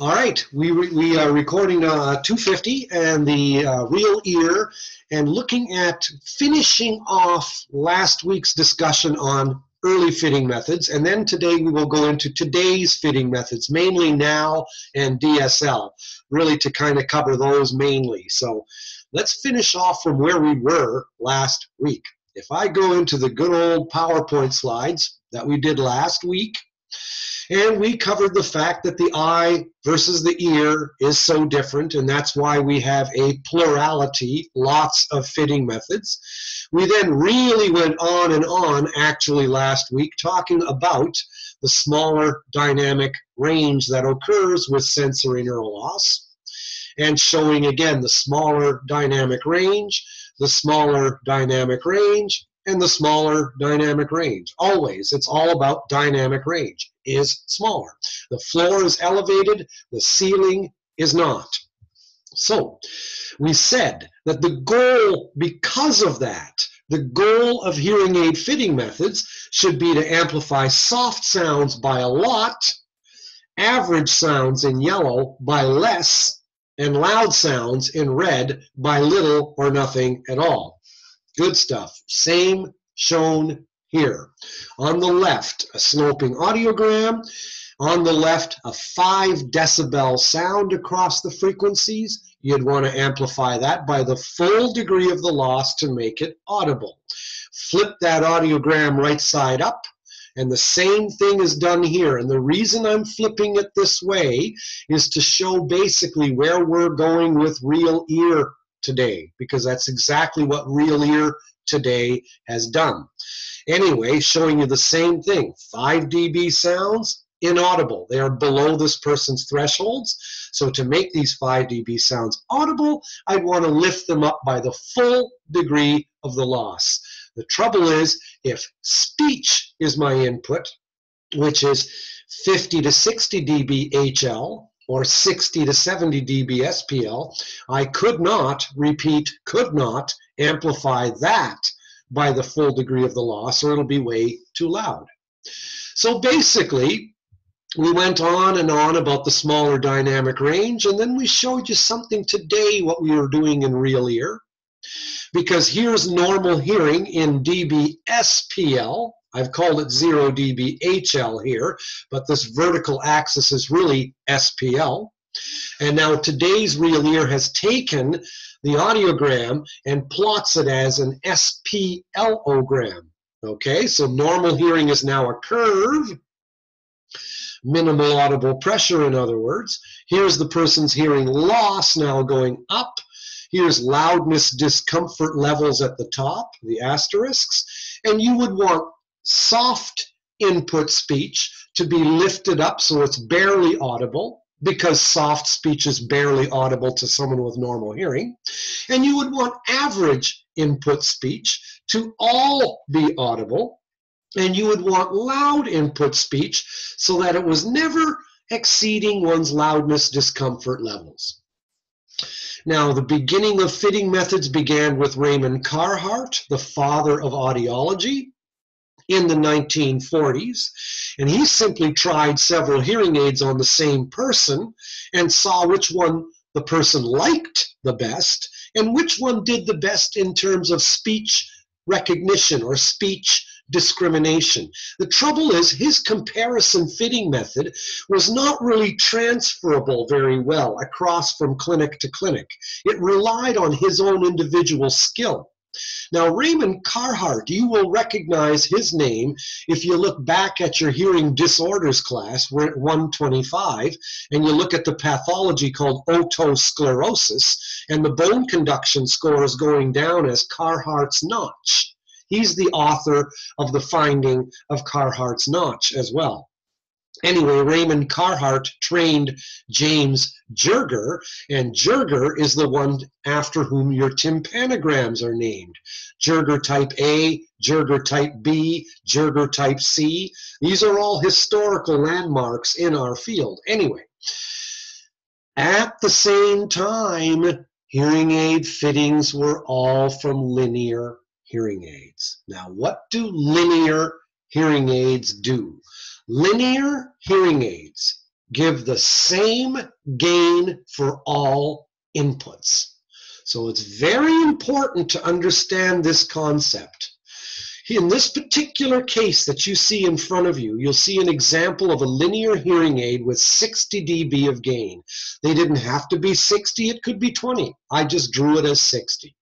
All right, we are recording 250 and the real ear, and looking at finishing off last week's discussion on early fitting methods, and then today we will go into today's fitting methods, mainly now and DSL, really to kind of cover those mainly. So let's finish off from where we were last week. If I go into the good old PowerPoint slides that we did last week, and we covered the fact that the eye versus the ear is so different, and that's why we have a plurality, lots of fitting methods. We then really went on and on, actually, last week, talking about the smaller dynamic range that occurs with sensory neural loss, and showing, again, the smaller dynamic range, the smaller dynamic range, and the smaller dynamic range. Always, it's all about dynamic range is smaller. The floor is elevated, the ceiling is not. So we said that the goal, because of that, the goal of hearing aid fitting methods should be to amplify soft sounds by a lot, average sounds in yellow by less, and loud sounds in red by little or nothing at all. Good stuff. Same shown here. On the left, a sloping audiogram. On the left, a 5 decibel sound across the frequencies. You'd want to amplify that by the full degree of the loss to make it audible. Flip that audiogram right side up, and the same thing is done here. And the reason I'm flipping it this way is to show basically where we're going with real ear today, because that's exactly what real ear today has done. Anyway, showing you the same thing. 5 dB sounds, inaudible. They are below this person's thresholds. So to make these 5 dB sounds audible, I'd want to lift them up by the full degree of the loss. The trouble is, if speech is my input, which is 50 to 60 dB HL, or 60 to 70 dB SPL, I could not, repeat, could not amplify that by the full degree of the loss, or it'll be way too loud. So basically, we went on and on about the smaller dynamic range, and then we showed you something today, what we were doing in real ear, because here's normal hearing in dB SPL. I've called it 0 dB HL here, but this vertical axis is really SPL. And now today's real ear has taken the audiogram and plots it as an SPLogram. Okay, so normal hearing is now a curve, minimal audible pressure, in other words. Here's the person's hearing loss now going up. Here's loudness discomfort levels at the top, the asterisks, and you would want soft input speech to be lifted up so it's barely audible, because soft speech is barely audible to someone with normal hearing. And you would want average input speech to all be audible, and you would want loud input speech so that it was never exceeding one's loudness discomfort levels. Now, the beginning of fitting methods began with Raymond Carhart, the father of audiology, in the 1940s, and he simply tried several hearing aids on the same person and saw which one the person liked the best and which one did the best in terms of speech recognition or speech discrimination. The trouble is, his comparison fitting method was not really transferable very well across from clinic to clinic. It relied on his own individual skill. Now, Raymond Carhart, you will recognize his name if you look back at your hearing disorders class. We're at 125, and you look at the pathology called otosclerosis, and the bone conduction score is going down as Carhart's notch. He's the author of the finding of Carhart's notch as well. Anyway, Raymond Carhart trained James Jerger, and Jerger is the one after whom your tympanograms are named. Jerger type A, Jerger type B, Jerger type C. These are all historical landmarks in our field. Anyway, at the same time, hearing aid fittings were all from linear hearing aids. Now, what do linear hearing aids do? Linear hearing aids give the same gain for all inputs. So it's very important to understand this concept. In this particular case that you see in front of you, you'll see an example of a linear hearing aid with 60 dB of gain. They didn't have to be 60, it could be 20. I just drew it as 60.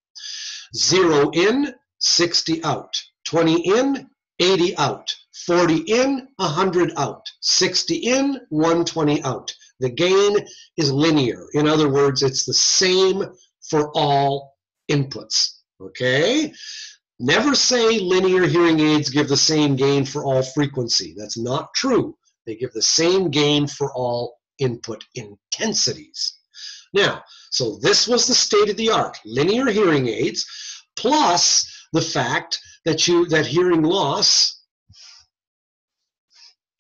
0 in, 60 out. 20 in, 80 out. 40 in, 100 out. 60 in, 120 out. The gain is linear. In other words, it's the same for all inputs. Okay? Never say linear hearing aids give the same gain for all frequency. That's not true. They give the same gain for all input intensities. Now, so this was the state of the art. Linear hearing aids, plus the fact that hearing loss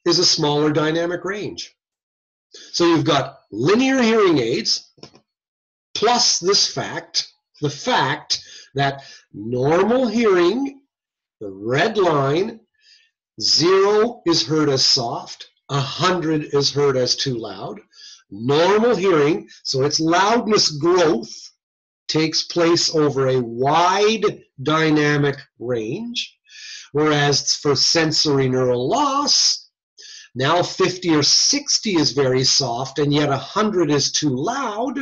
is a smaller dynamic range. So you've got linear hearing aids, plus this fact, the fact that normal hearing, the red line, 0 is heard as soft, 100 is heard as too loud. Normal hearing, so its loudness growth takes place over a wide dynamic range, whereas for sensory neural loss, now 50 or 60 is very soft and yet 100 is too loud.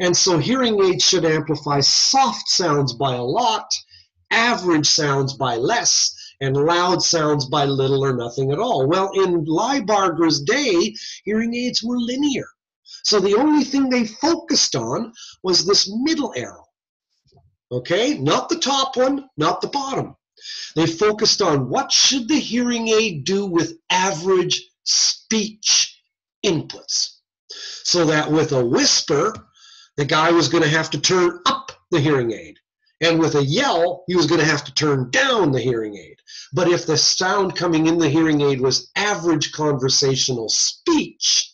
And so hearing aids should amplify soft sounds by a lot, average sounds by less, and loud sounds by little or nothing at all. Well, in Leibarger's day, hearing aids were linear. So the only thing they focused on was this middle arrow. Okay? Not the top one, not the bottom. They focused on what should the hearing aid do with average speech inputs. So that with a whisper, the guy was going to have to turn up the hearing aid. And with a yell, he was going to have to turn down the hearing aid. But if the sound coming in the hearing aid was average conversational speech,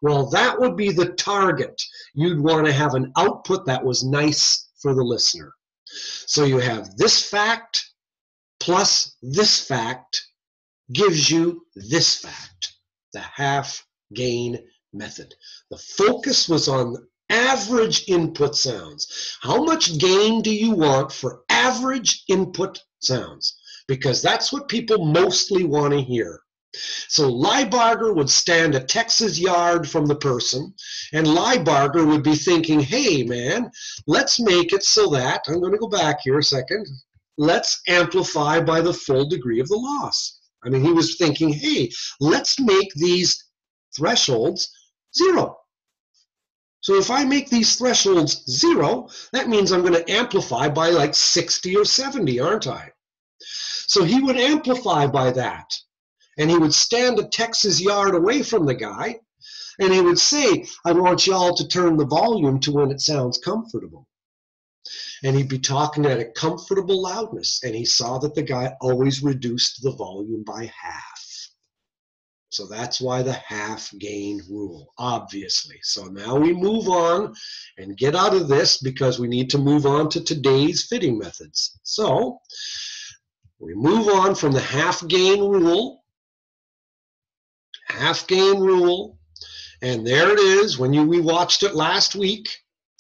well, that would be the target. You'd want to have an output that was nice for the listener. So you have this fact plus this fact gives you this fact, the half gain method. The focus was on average input sounds. How much gain do you want for average input sounds? Because that's what people mostly want to hear. So Leibarger would stand a Texas yard from the person, and Leibarger would be thinking, hey man, let's make it so that, I'm going to go back here a second, let's amplify by the full degree of the loss. I mean, he was thinking, hey, let's make these thresholds 0. So if I make these thresholds 0, that means I'm going to amplify by like 60 or 70, aren't I? So he would amplify by that. And he would stand a Texas yard away from the guy, and he would say, I want y'all to turn the volume to when it sounds comfortable. And he'd be talking at a comfortable loudness, and he saw that the guy always reduced the volume by half. So that's why the half gain rule, obviously. So now we move on and get out of this because we need to move on to today's fitting methods. So we move on from the half gain rule, and there it is when we watched it last week.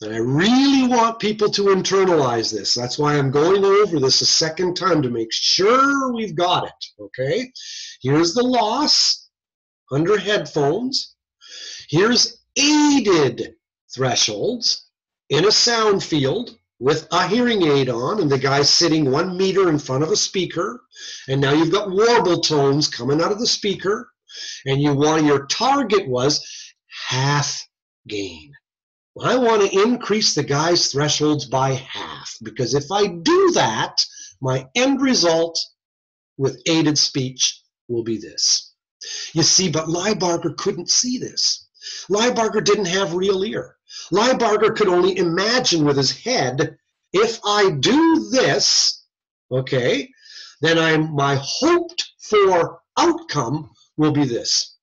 And I really want people to internalize this. That's why I'm going over this a second time to make sure we've got it, okay? Here's the loss under headphones. Here's aided thresholds in a sound field with a hearing aid on, and the guy's sitting 1 meter in front of a speaker, and now you've got warble tones coming out of the speaker, and your target was half gain. I want to increase the guy's thresholds by half, because if I do that, my end result with aided speech will be this. You see, but Leibarger couldn't see this. Leibarger didn't have real ear. Leibarger could only imagine with his head, if I do this, okay, then my hoped for outcome will be this.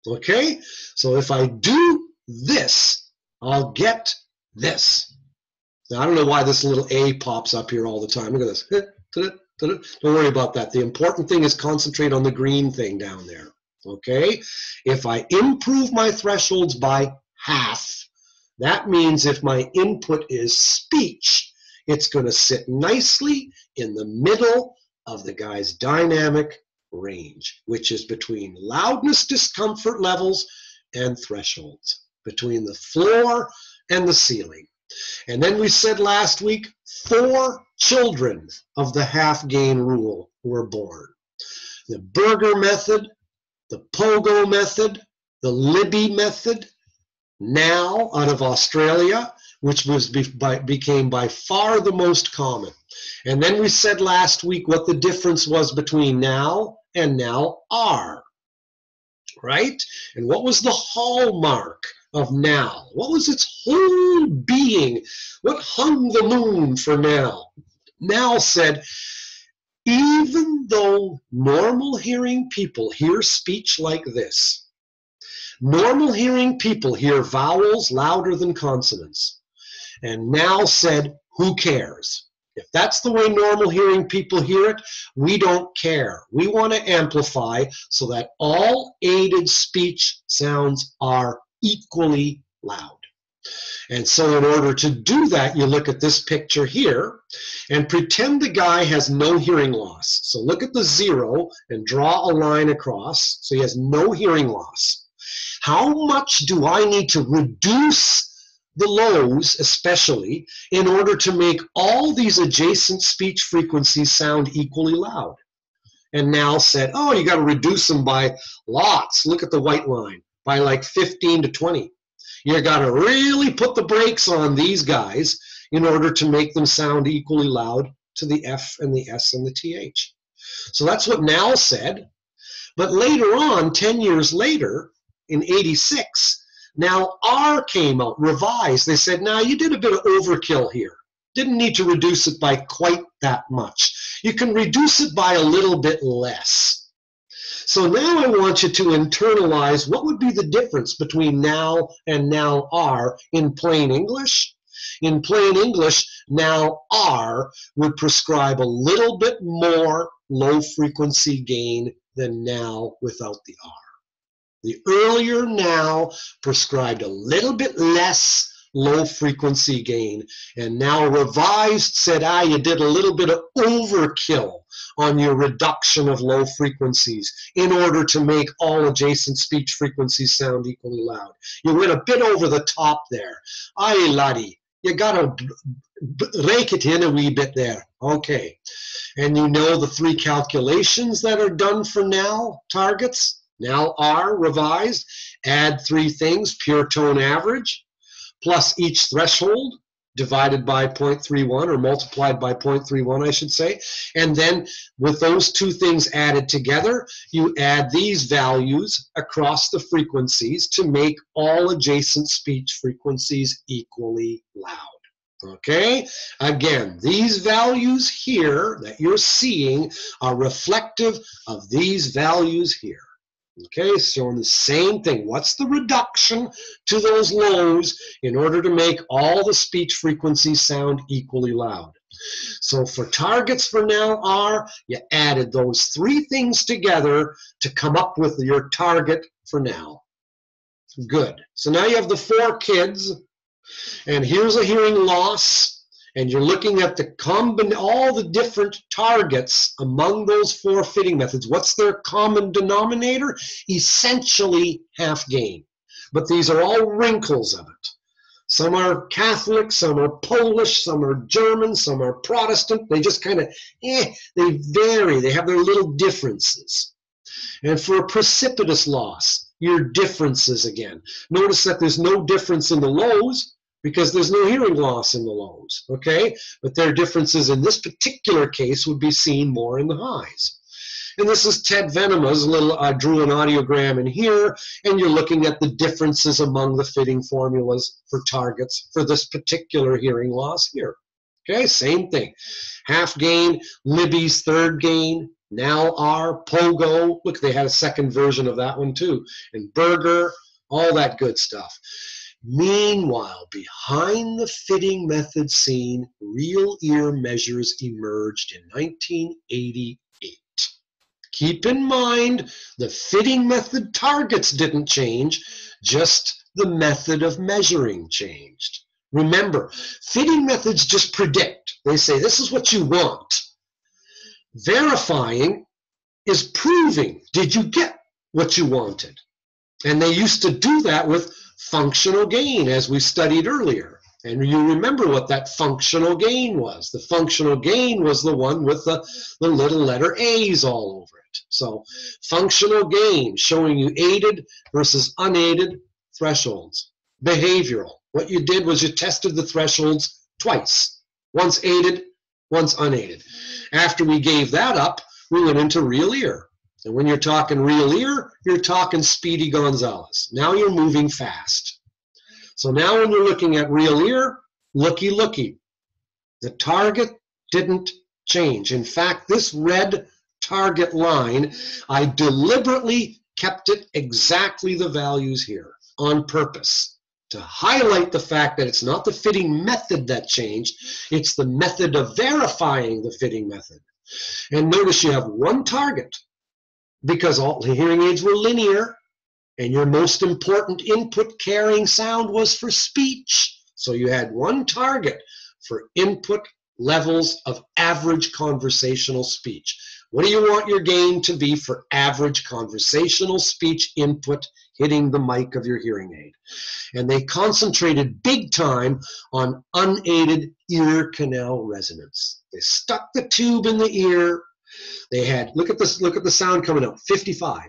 Okay? So if I do this, I'll get this. Now, I don't know why this little A pops up here all the time. Look at this. Don't worry about that. The important thing is concentrate on the green thing down there. Okay? If I improve my thresholds by half, that means if my input is speech, it's going to sit nicely in the middle of the guy's dynamic range, which is between loudness discomfort levels and thresholds, between the floor and the ceiling. And then we said last week, 4 children of the half gain rule were born. The Berger method, the Pogo method, the Libby method, now out of Australia, which became by far the most common. And then we said last week what the difference was between now and now are, right? And what was the hallmark of now? What was its whole being? What hung the moon for now? Now said, even though normal hearing people hear speech like this, normal hearing people hear vowels louder than consonants. And now said, who cares? If that's the way normal hearing people hear it, we don't care. We want to amplify so that all aided speech sounds are equally loud. And so in order to do that, you look at this picture here and pretend the guy has no hearing loss. So look at the 0 and draw a line across so he has no hearing loss. How much do I need to reduce the lows, especially, in order to make all these adjacent speech frequencies sound equally loud? And now said, oh, you got to reduce them by lots. Look at the white line, by like 15 to 20. You got to really put the brakes on these guys in order to make them sound equally loud to the F and the S and the TH. So that's what Now said. But later on, 10 years later, in 86, Now R came out, revised. They said, now you did a bit of overkill here. Didn't need to reduce it by quite that much. You can reduce it by a little bit less. So now I want you to internalize what would be the difference between now and now R in plain English. In plain English, now R would prescribe a little bit more low frequency gain than now without the R. The earlier now prescribed a little bit less low frequency gain, and now revised said, you did a little bit of overkill on your reduction of low frequencies in order to make all adjacent speech frequencies sound equally loud. You went a bit over the top there. Aye, laddie, you gotta rake it in a wee bit there. Okay, and you know the 3 calculations that are done for now targets. Now R revised, add 3 things, pure tone average, plus each threshold divided by 0.31 or multiplied by 0.31, I should say. And then with those 2 things added together, you add these values across the frequencies to make all adjacent speech frequencies equally loud. Okay? Again, these values here that you're seeing are reflective of these values here. Okay, so in the same thing, what's the reduction to those lows in order to make all the speech frequencies sound equally loud? So for targets for now R, you added those 3 things together to come up with your target for now. Good. So now you have the 4 kids, and here's a hearing loss. And you're looking at all the different targets among those 4 fitting methods. What's their common denominator? Essentially half gain. But these are all wrinkles of it. Some are Catholic, some are Polish, some are German, some are Protestant. They just kind of, they vary. They have their little differences. And for a precipitous loss, your differences again. Notice that there's no difference in the lows, because there's no hearing loss in the lows, okay? But their differences in this particular case would be seen more in the highs. And this is Ted Venema's little, drew an audiogram in here, and you're looking at the differences among the fitting formulas for targets for this particular hearing loss here. Okay, same thing. Half gain, Libby's 3rd gain, now R, Pogo, look, they had a 2nd version of that one too, and Berger, all that good stuff. Meanwhile, behind the fitting method scene, real ear measures emerged in 1988. Keep in mind, the fitting method targets didn't change, just the method of measuring changed. Remember, fitting methods just predict. They say, this is what you want. Verifying is proving, did you get what you wanted? And they used to do that with functional gain, as we studied earlier. And you remember what that functional gain was. The functional gain was the one with the little letter A's all over it. So functional gain, showing you aided versus unaided thresholds. Behavioral, what you did was you tested the thresholds twice. Once aided, once unaided. After we gave that up, we went into real ear. And when you're talking real ear, you're talking Speedy Gonzales. Now you're moving fast. So now when you're looking at real ear, looky, looky. The target didn't change. In fact, this red target line, I deliberately kept it exactly the values here on purpose to highlight the fact that it's not the fitting method that changed, it's the method of verifying the fitting method. And notice you have one target because all the hearing aids were linear, and your most important input carrying sound was for speech. So you had one target for input levels of average conversational speech. What do you want your gain to be for average conversational speech input hitting the mic of your hearing aid? And they concentrated big time on unaided ear canal resonance. They stuck the tube in the ear. They had, look at this, look at the sound coming out, 55.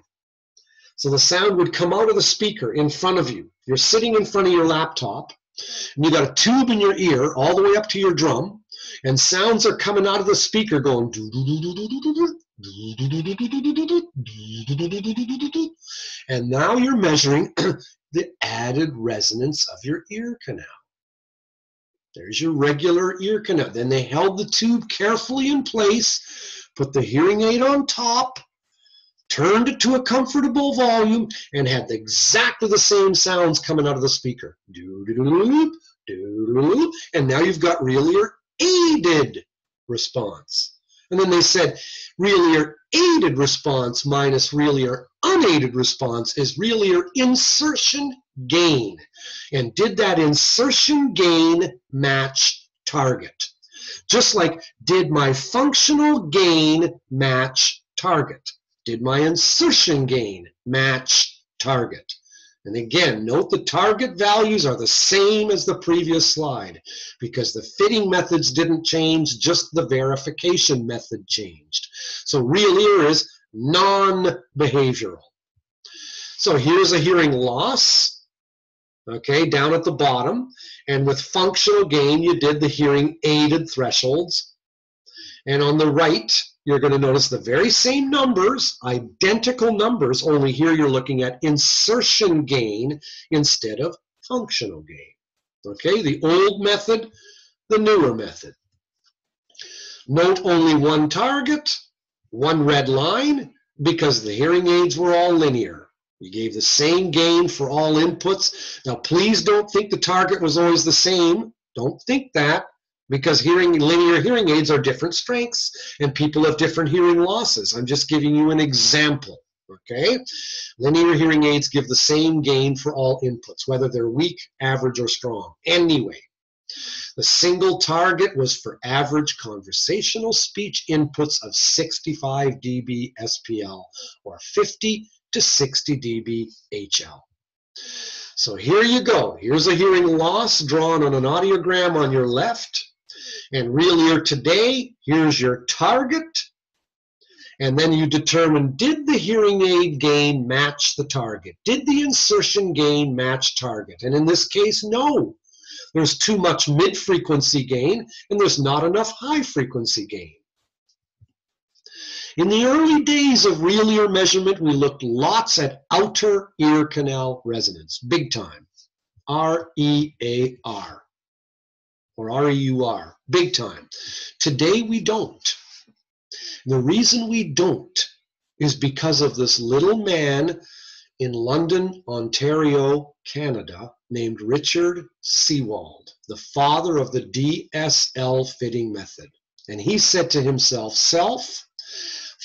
So the sound would come out of the speaker in front of you. You're sitting in front of your laptop, and you got a tube in your ear all the way up to your drum, and sounds are coming out of the speaker going, and now you're measuring the added resonance of your ear canal. There's your regular ear canal. Then they held the tube carefully in place, put the hearing aid on top, turned it to a comfortable volume, and had exactly the same sounds coming out of the speaker. And now you've got real ear aided response. And then they said real ear aided response minus real ear unaided response is real ear insertion gain. And did that insertion gain match target? Just like, did my functional gain match target? Did my insertion gain match target? And again, note the target values are the same as the previous slide because the fitting methods didn't change, just the verification method changed. So real ear is non-behavioral. So here's a hearing loss, okay, down at the bottom. And with functional gain, you did the hearing aided thresholds. And on the right, you're going to notice the very same numbers, identical numbers, only here you're looking at insertion gain instead of functional gain. Okay, the old method, the newer method. Note only one target, one red line, because the hearing aids were all linear. You gave the same gain for all inputs. Now, please don't think the target was always the same. Don't think that. Because linear hearing aids are different strengths, and people have different hearing losses. I'm just giving you an example, okay? Linear hearing aids give the same gain for all inputs, whether they're weak, average, or strong. Anyway, the single target was for average conversational speech inputs of 65 dB SPL, or 50 to 60 dB HL. So here you go. Here's a hearing loss drawn on an audiogram on your left. And real ear today, here's your target. And then you determine, did the hearing aid gain match the target? Did the insertion gain match target? And in this case, no. There's too much mid-frequency gain, and there's not enough high-frequency gain. In the early days of real ear measurement, we looked lots at outer ear canal resonance, big time, R-E-A-R. Or R-E-U-R, big time. Today we don't. The reason we don't is because of this little man in London, Ontario, Canada, named Richard Seewald, the father of the DSL fitting method. And he said to himself,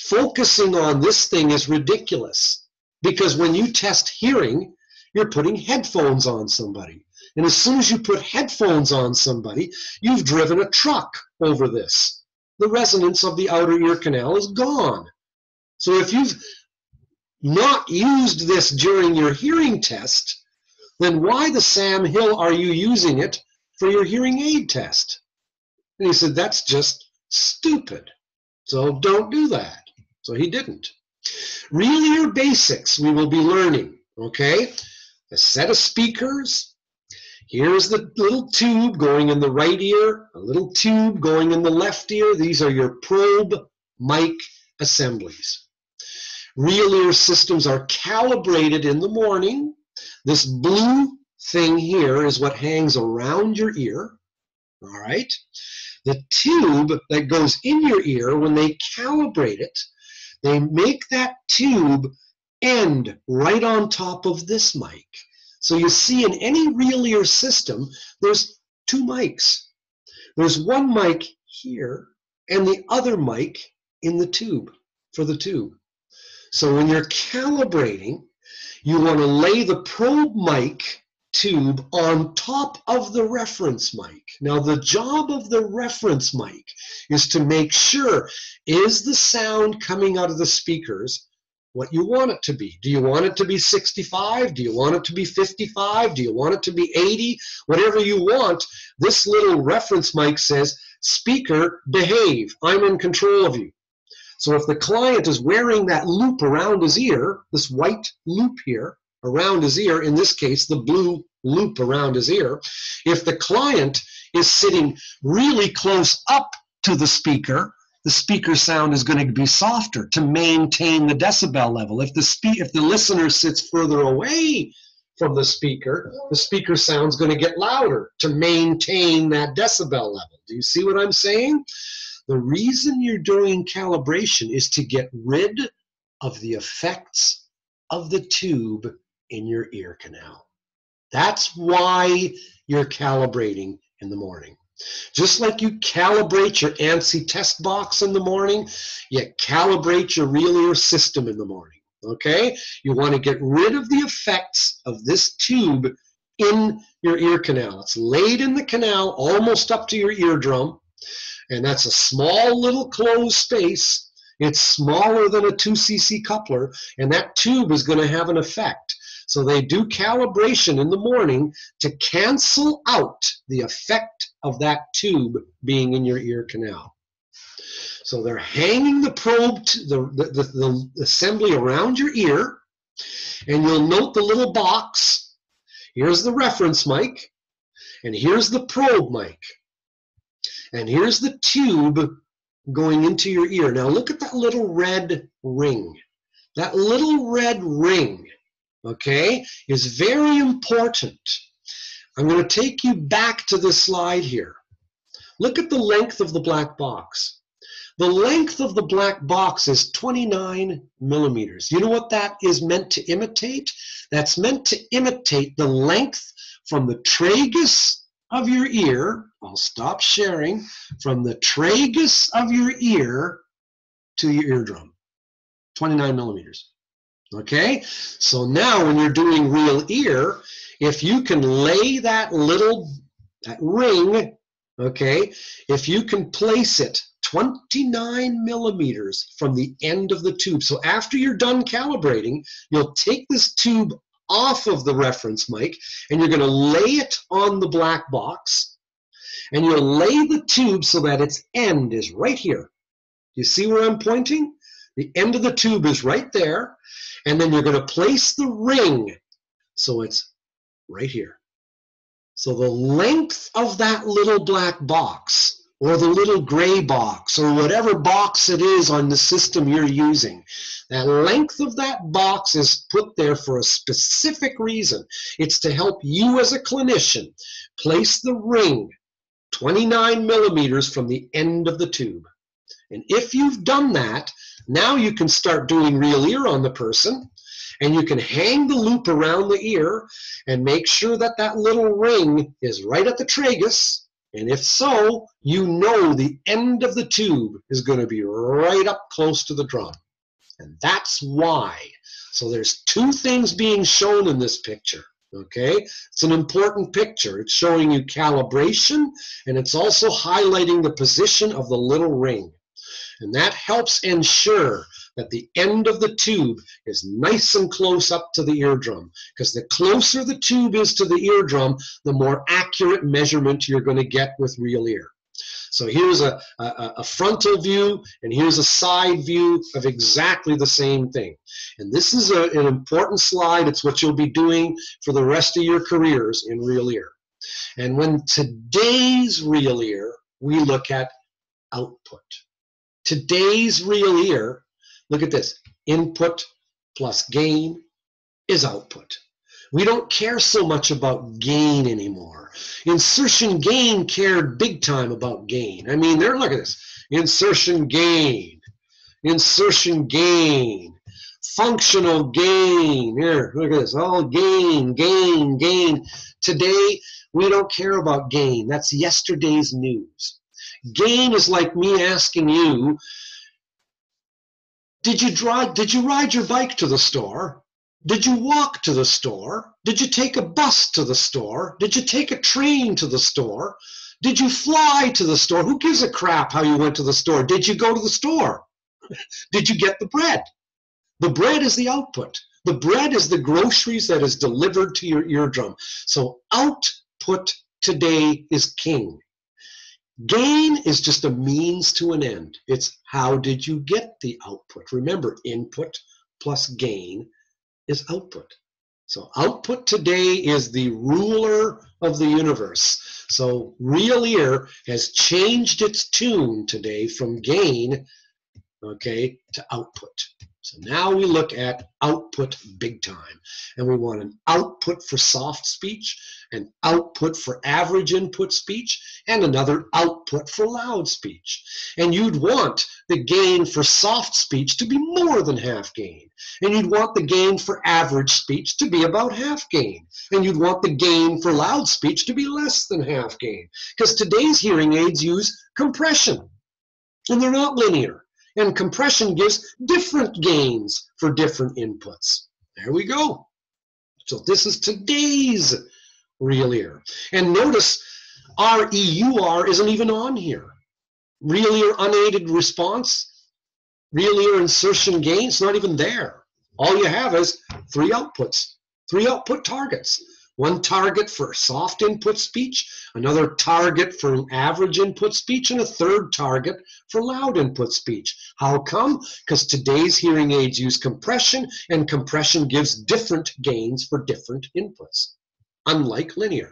focusing on this thing is ridiculous, because when you test hearing, you're putting headphones on somebody. And as soon as you put headphones on somebody, you've driven a truck over this. The resonance of the outer ear canal is gone. So if you've not used this during your hearing test, then why the Sam Hill are you using it for your hearing aid test? And he said, that's just stupid. So don't do that. So he didn't. Real ear basics we will be learning, okay? A set of speakers. Here's the little tube going in the right ear, a little tube going in the left ear. These are your probe mic assemblies. Real ear systems are calibrated in the morning. This blue thing here is what hangs around your ear, all right? The tube that goes in your ear, when they calibrate it, they make that tube end right on top of this mic. So you see in any real ear system, there's two mics. There's one mic here and the other mic in the tube, for the tube. So when you're calibrating, you want to lay the probe mic tube on top of the reference mic. Now the job of the reference mic is to make sure, is the sound coming out of the speakers what you want it to be? Do you want it to be 65? Do you want it to be 55? Do you want it to be 80? Whatever you want, this little reference mic says, speaker, behave. I'm in control of you. So if the client is wearing that loop around his ear, this white loop here around his ear, in this case, the blue loop around his ear, if the client is sitting really close up to the speaker sound is going to be softer to maintain the decibel level. If the listener sits further away from the speaker sound is going to get louder to maintain that decibel level. Do you see what I'm saying? The reason you're doing calibration is to get rid of the effects of the tube in your ear canal. That's why you're calibrating in the morning. Just like you calibrate your ANSI test box in the morning, you calibrate your real ear system in the morning, okay? You want to get rid of the effects of this tube in your ear canal. It's laid in the canal almost up to your eardrum, and that's a small little closed space. It's smaller than a 2cc coupler, and that tube is going to have an effect. So they do calibration in the morning to cancel out the effect of that tube being in your ear canal. So they're hanging the probe, the assembly around your ear, and you'll note the little box. Here's the reference mic, and here's the probe mic. And here's the tube going into your ear. Now look at that little red ring. That little red ring, okay, is very important. I'm going to take you back to this slide here. Look at the length of the black box. The length of the black box is 29 millimeters. You know what that is meant to imitate? That's meant to imitate the length from the tragus of your ear. I'll stop sharing. From the tragus of your ear to your eardrum. 29 millimeters. Okay, so now when you're doing real ear, if you can lay that ring, okay, if you can place it 29 millimeters from the end of the tube. So after you're done calibrating, you'll take this tube off of the reference mic and you're going to lay it on the black box, and you'll lay the tube so that its end is right here. You see where I'm pointing? The end of the tube is right there. And then you're going to place the ring so it's right here. So the length of that little black box, or the little gray box, or whatever box it is on the system you're using, that length of that box is put there for a specific reason. It's to help you as a clinician place the ring 29 millimeters from the end of the tube. And if you've done that, now you can start doing real ear on the person, and you can hang the loop around the ear and make sure that that little ring is right at the tragus, And if so, you know the end of the tube is going to be right up close to the drum. And that's why. So there's two things being shown in this picture. Okay, it's an important picture. It's showing you calibration, and it's also highlighting the position of the little ring. And that helps ensure that the end of the tube is nice and close up to the eardrum, because the closer the tube is to the eardrum, the more accurate measurement you're going to get with real ear. So here's a frontal view, and here's a side view of exactly the same thing. And this is an important slide. It's what you'll be doing for the rest of your careers in real ear. And when today's real ear, we look at output. Today's real ear, look at this, input plus gain is output. We don't care so much about gain anymore. Insertion gain cared big time about gain. I mean, look at this, insertion gain, functional gain. Here, look at this, all gain, gain, gain. Today, we don't care about gain. That's yesterday's news. Gain is like me asking you, did you ride your bike to the store? Did you walk to the store? Did you take a bus to the store? Did you take a train to the store? Did you fly to the store? Who gives a crap how you went to the store? Did you go to the store? Did you get the bread? The bread is the output. The bread is the groceries that is delivered to your eardrum. So output today is king. Gain is just a means to an end. It's how did you get the output? Remember, input plus gain is output. So output today is the ruler of the universe. So real ear has changed its tune today from gain, okay, to output. So now we look at output big time. And we want an output for soft speech, an output for average input speech, and another output for loud speech. And you'd want the gain for soft speech to be more than half gain. And you'd want the gain for average speech to be about half gain. And you'd want the gain for loud speech to be less than half gain. Because today's hearing aids use compression, and they're not linear. And compression gives different gains for different inputs. There we go. So this is today's real ear. And notice REUR isn't even on here. Real ear unaided response, real ear insertion gain, it's not even there. All you have is three outputs, three output targets. One target for soft input speech, another target for average input speech, and a third target for loud input speech. How come? Because today's hearing aids use compression, and compression gives different gains for different inputs, unlike linear.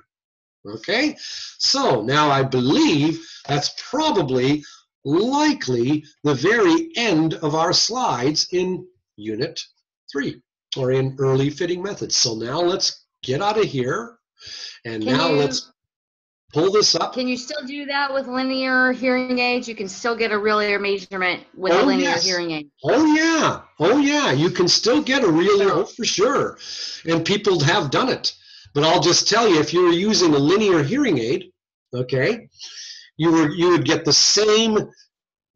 Okay? So now I believe that's probably likely the very end of our slides in Unit 3, or in early fitting methods. So now let's get out of here, and let's pull this up. Can you still do that with linear hearing aids? You can still get a real ear measurement with a linear hearing aid. Oh yeah, you can still get a real ear, oh, for sure, and people have done it. But I'll just tell you, if you were using a linear hearing aid, okay, you would get the same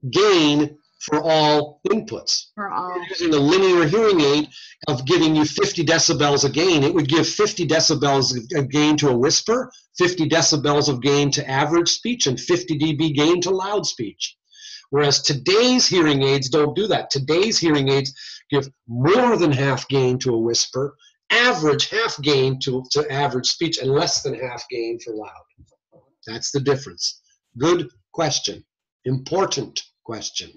gain for all inputs. For all. If you're using a linear hearing aid of giving you 50 decibels of gain, it would give 50 decibels of gain to a whisper, 50 decibels of gain to average speech, and 50 dB gain to loud speech. Whereas today's hearing aids don't do that. Today's hearing aids give more than half gain to a whisper, average half gain to average speech, and less than half gain for loud. That's the difference. Good question. Important question.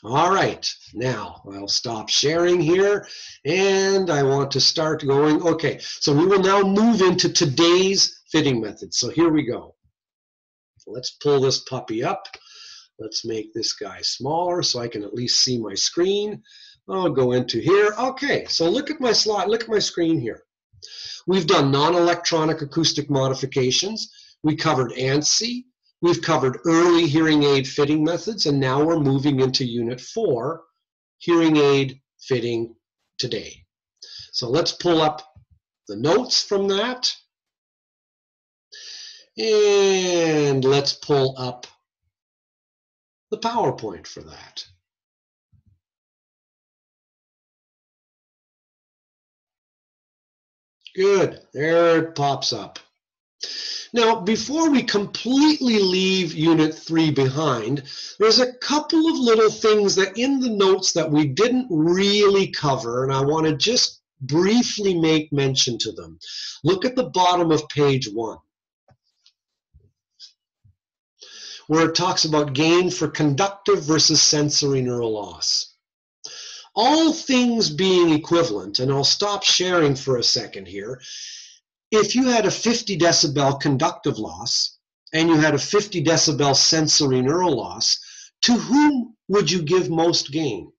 All right, now I'll stop sharing here, and I want to start going. Okay, so we will now move into today's fitting method. So here we go. Let's pull this puppy up. Let's make this guy smaller so I can at least see my screen. I'll go into here. Okay, so look at my slide. Look at my screen here. We've done non-electronic acoustic modifications. We covered ANSI. We've covered early hearing aid fitting methods, and now we're moving into Unit 4, hearing aid fitting today. So let's pull up the notes from that. And let's pull up the PowerPoint for that. Good, there it pops up. Now, before we completely leave Unit 3 behind, there's a couple of little things that in the notes that we didn't really cover, and I want to just briefly make mention to them. Look at the bottom of page 1, where it talks about gain for conductive versus sensory neural loss. All things being equivalent, and I'll stop sharing for a second here, if you had a 50 decibel conductive loss and you had a 50 decibel sensory neural loss, to whom would you give most gain?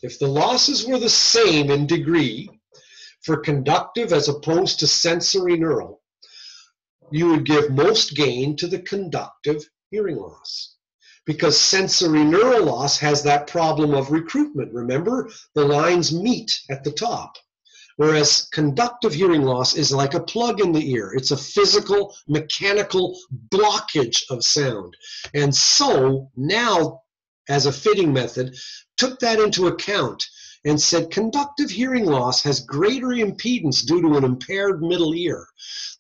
If the losses were the same in degree for conductive as opposed to sensory neural, you would give most gain to the conductive hearing loss. Because sensory neural loss has that problem of recruitment. Remember, the lines meet at the top. Whereas conductive hearing loss is like a plug in the ear. It's a physical, mechanical blockage of sound. And so now, as a fitting method, took that into account and said conductive hearing loss has greater impedance due to an impaired middle ear.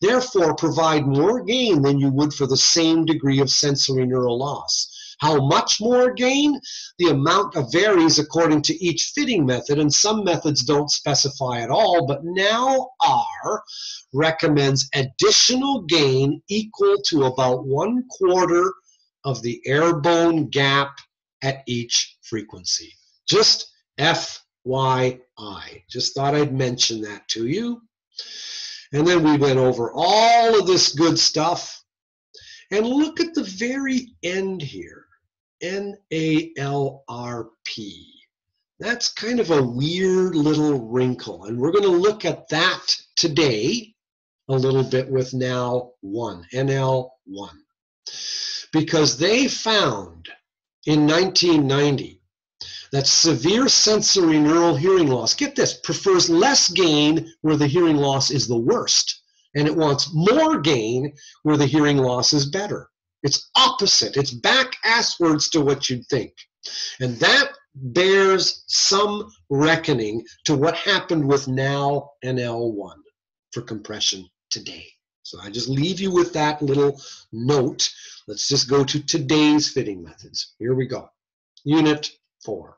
Therefore, provide more gain than you would for the same degree of sensory neural loss. How much more gain? The amount varies according to each fitting method, and some methods don't specify at all, but now R recommends additional gain equal to about 1/4 of the airbone gap at each frequency. Just FYI. Just thought I'd mention that to you. And then we went over all of this good stuff. And look at the very end here. NALRP. That's kind of a weird little wrinkle, and we're going to look at that today a little bit with NL1, because they found in 1990 that severe sensory neural hearing loss, get this, prefers less gain where the hearing loss is the worst, and it wants more gain where the hearing loss is better. It's opposite. It's back-asswards to what you'd think. And that bears some reckoning to what happened with now NL1 for compression today. So I just leave you with that little note. Let's just go to today's fitting methods. Here we go. Unit 4.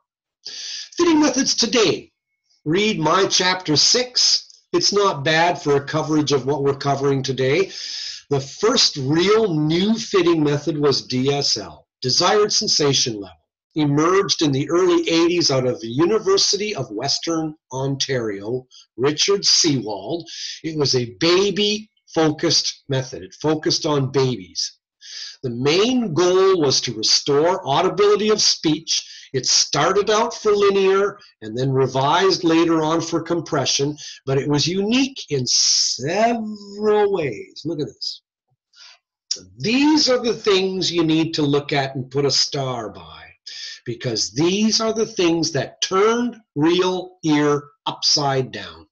Fitting methods today. Read my chapter 6. It's not bad for a coverage of what we're covering today. The first real new fitting method was DSL, desired sensation level, emerged in the early 80s out of the University of Western Ontario, Richard Seewald. It was a baby-focused method. It focused on babies. The main goal was to restore audibility of speech. It started out for linear and then revised later on for compression, but it was unique in several ways. Look at this. These are the things you need to look at and put a star by, because these are the things that turned real ear upside down.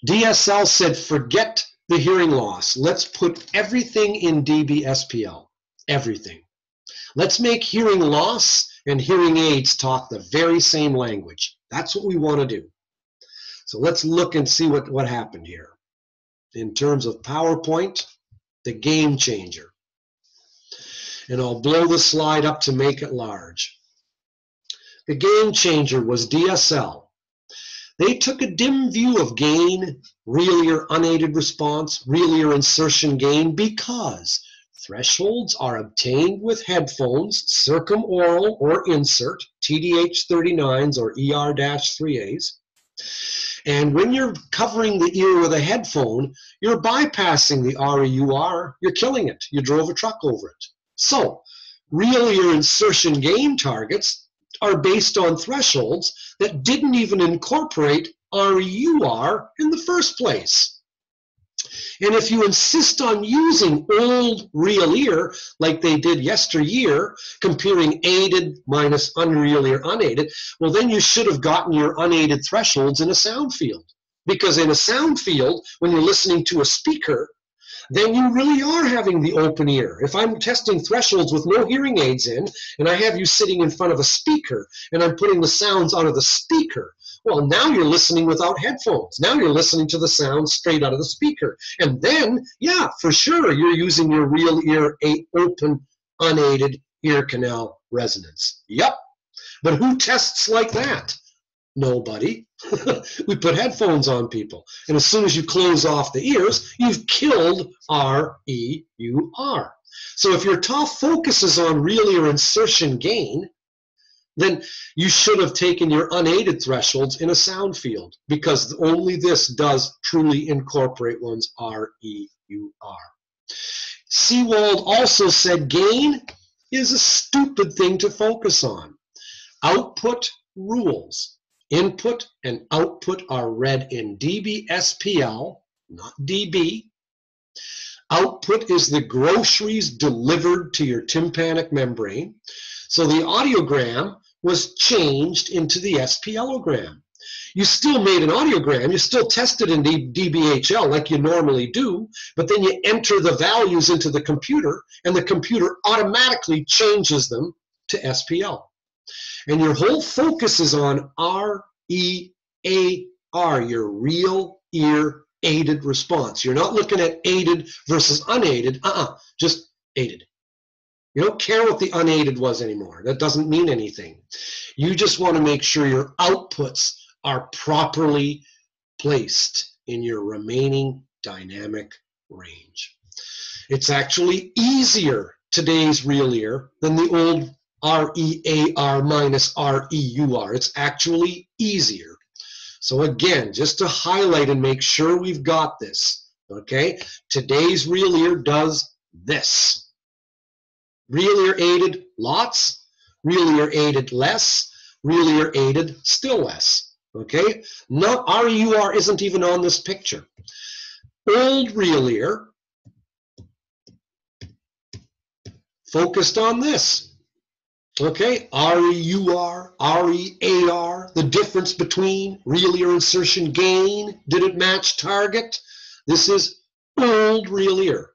DSL said, forget the hearing loss. Let's put everything in dB/SPL, everything. Let's make hearing loss and hearing aids talk the very same language. That's what we want to do. So let's look and see what happened here. In terms of PowerPoint, the game changer. And I'll blow the slide up to make it large. The game changer was DSL. They took a dim view of gain, real ear unaided response, real ear insertion gain, because thresholds are obtained with headphones, circumoral or insert, TDH39s or ER-3As. And when you're covering the ear with a headphone, you're bypassing the REUR. You're killing it. You drove a truck over it. So real ear insertion gain targets are based on thresholds that didn't even incorporate REUR in the first place. And if you insist on using old real ear, like they did yesteryear, comparing aided minus unreal ear unaided, well, then you should have gotten your unaided thresholds in a sound field. Because in a sound field, when you're listening to a speaker, then you really are having the open ear. If I'm testing thresholds with no hearing aids in, and I have you sitting in front of a speaker, and I'm putting the sounds out of the speaker, well, now you're listening without headphones. Now you're listening to the sound straight out of the speaker. And then, yeah, for sure, you're using your real ear, open, unaided ear canal resonance. Yep. But who tests like that? Nobody. We put headphones on people. And as soon as you close off the ears, you've killed R-E-U-R. So if your top focus is on real ear insertion gain, then you should have taken your unaided thresholds in a sound field, because only this does truly incorporate one's R-E-U-R. Seewald also said gain is a stupid thing to focus on. Output rules. Input and output are read in dB SPL, not dB. Output is the groceries delivered to your tympanic membrane. So the audiogram was changed into the SPLogram. You still made an audiogram, you still tested in dBHL like you normally do, but then you enter the values into the computer, and the computer automatically changes them to SPL. And your whole focus is on R-E-A-R, your real ear aided response. You're not looking at aided versus unaided, just aided. You don't care what the unaided was anymore. That doesn't mean anything. You just want to make sure your outputs are properly placed in your remaining dynamic range. It's actually easier, today's real ear, than the old R-E-A-R minus R-E-U-R. It's actually easier. So again, just to highlight and make sure we've got this, okay? Today's real ear does this. Real ear aided, lots. Real ear aided, less. Real ear aided, still less, okay? No, R-E-U-R isn't even on this picture. Old real ear focused on this. Okay, R-E-U-R, R-E-A-R, the difference between real ear insertion gain, did it match target? This is old real ear.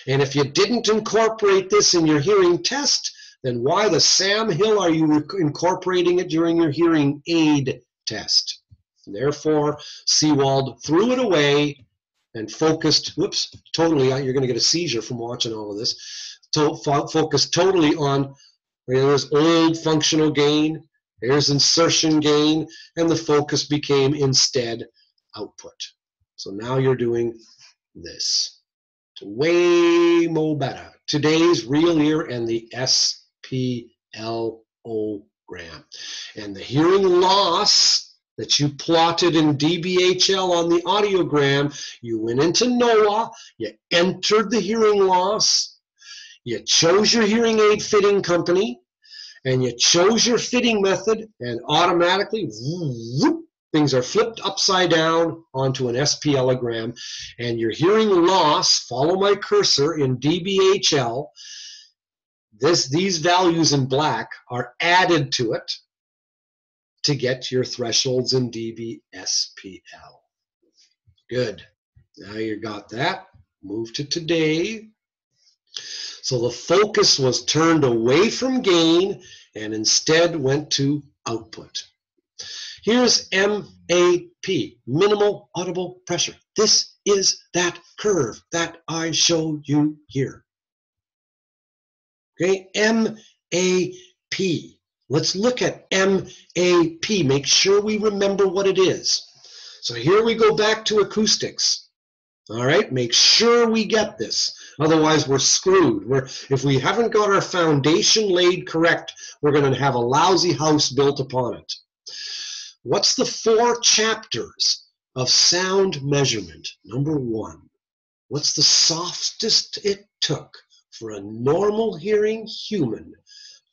And if you didn't incorporate this in your hearing test, then why the Sam Hill are you incorporating it during your hearing aid test? Therefore, Seewald threw it away and focused, whoops, totally, you're going to get a seizure from watching all of this, focused totally on, there's old functional gain, there's insertion gain, and the focus became instead output. So now you're doing this. It's way more better. Today's real ear and the SPLogram. And the hearing loss that you plotted in dBHL on the audiogram, you went into NOAA, you entered the hearing loss, you chose your hearing aid fitting company, and you chose your fitting method, and automatically, whoop, things are flipped upside down onto an SPLogram, and your hearing loss, follow my cursor in dBHL, these values in black are added to it to get your thresholds in dB SPL. Good. Now you got that. Move to today. So the focus was turned away from gain and instead went to output. Here's MAP, minimal audible pressure. This is that curve that I showed you here. Okay, MAP. Let's look at MAP. Make sure we remember what it is. So here we go back to acoustics. All right, make sure we get this. Otherwise, we're screwed. If we haven't got our foundation laid correct, we're going to have a lousy house built upon it. What's the 4 chapters of sound measurement? Number 1, what's the softest it took for a normal hearing human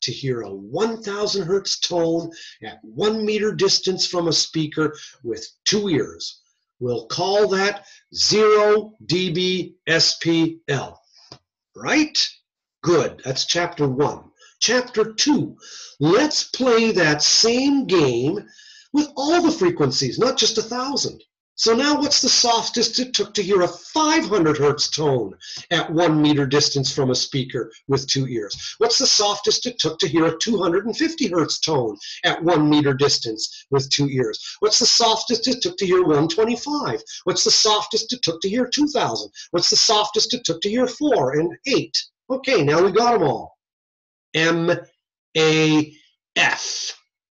to hear a 1,000 hertz tone at 1 meter distance from a speaker with 2 ears? We'll call that 0 dB SPL, right? Good, that's chapter 1. Chapter 2, let's play that same game with all the frequencies, not just 1,000. So now what's the softest it took to hear a 500 hertz tone at 1 meter distance from a speaker with 2 ears? What's the softest it took to hear a 250 hertz tone at 1 meter distance with 2 ears? What's the softest it took to hear 125? What's the softest it took to hear 2000? What's the softest it took to hear 4 and 8? Okay, now we got them all. MAF,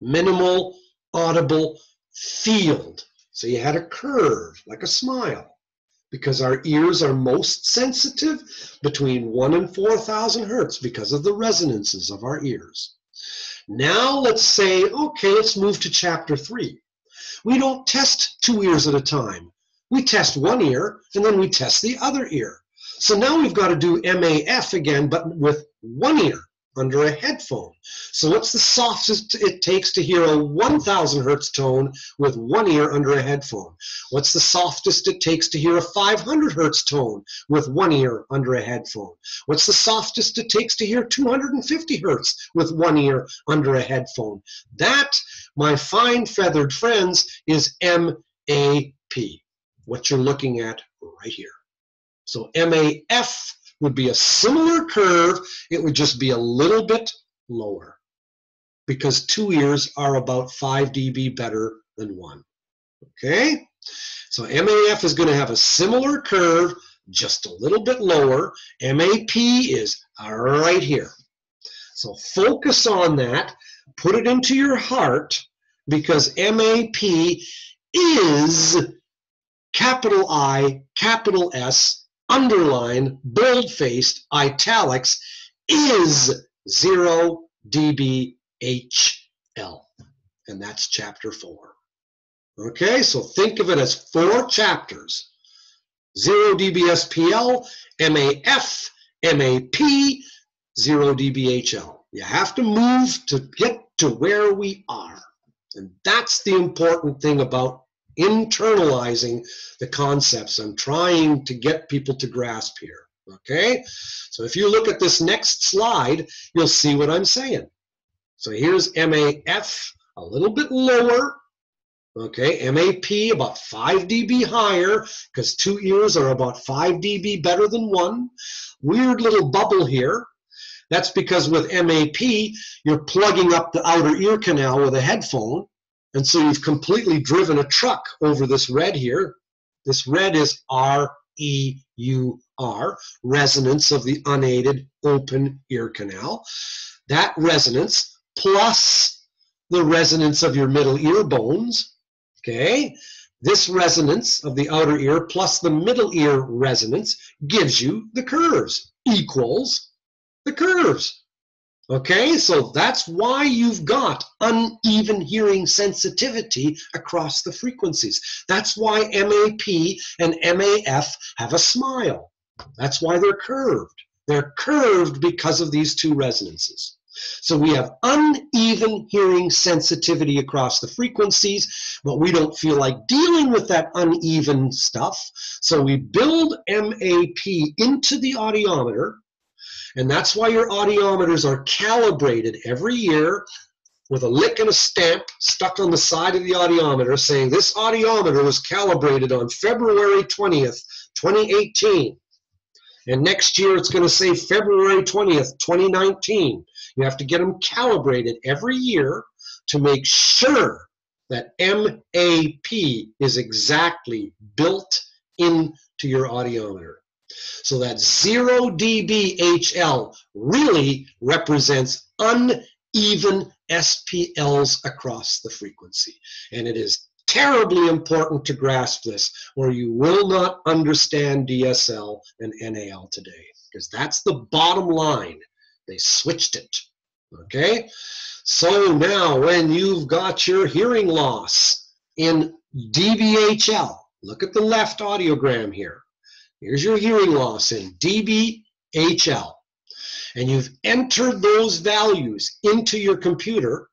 minimal audible field. So you had a curve, like a smile, because our ears are most sensitive between 1 and 4,000 hertz because of the resonances of our ears. Now let's say, okay, let's move to chapter 3. We don't test 2 ears at a time. We test 1 ear, and then we test the other ear. So now we've got to do MAF again, but with 1 ear under a headphone. So what's the softest it takes to hear a 1,000 hertz tone with 1 ear under a headphone? What's the softest it takes to hear a 500 hertz tone with 1 ear under a headphone? What's the softest it takes to hear 250 hertz with 1 ear under a headphone? That, my fine feathered friends, is MAP, what you're looking at right here. So MAF would be a similar curve, it would just be a little bit lower because 2 ears are about 5 dB better than 1. Okay? So MAF is going to have a similar curve, just a little bit lower. MAP is right here. So focus on that, put it into your heart, because MAP is capital I, capital S, underline, bold-faced, italics, is 0 dB HL. And that's chapter 4. Okay, so think of it as 4 chapters. 0 dB SPL, MAF, MAP, 0 dB HL. You have to move to get to where we are. And that's the important thing about internalizing the concepts I'm trying to get people to grasp here. Okay, so if you look at this next slide, you'll see what I'm saying. So here's MAF, a little bit lower. Okay, MAP about 5 dB higher, because 2 ears are about 5 dB better than 1. Weird little bubble here. That's because with MAP, you're plugging up the outer ear canal with a headphone. And so you've completely driven a truck over this red here. This red is REUR, resonance of the unaided open ear canal. That resonance plus the resonance of your middle ear bones, okay? This resonance of the outer ear plus the middle ear resonance gives you the curves, equals the curves. Okay, so that's why you've got uneven hearing sensitivity across the frequencies. That's why MAP and MAF have a smile. That's why they're curved. They're curved because of these 2 resonances. So we have uneven hearing sensitivity across the frequencies, but we don't feel like dealing with that uneven stuff. So we build MAP into the audiometer. And that's why your audiometers are calibrated every year with a lick and a stamp stuck on the side of the audiometer saying this audiometer was calibrated on February 20th, 2018. And next year it's going to say February 20th, 2019. You have to get them calibrated every year to make sure that MAP is exactly built into your audiometer. So that 0 dB HL really represents uneven SPLs across the frequency. And it is terribly important to grasp this, or you will not understand DSL and NAL today, because that's the bottom line. They switched it. Okay? So now when you've got your hearing loss in dBHL, look at the left audiogram here. Here's your hearing loss in dBHL. And you've entered those values into your computer,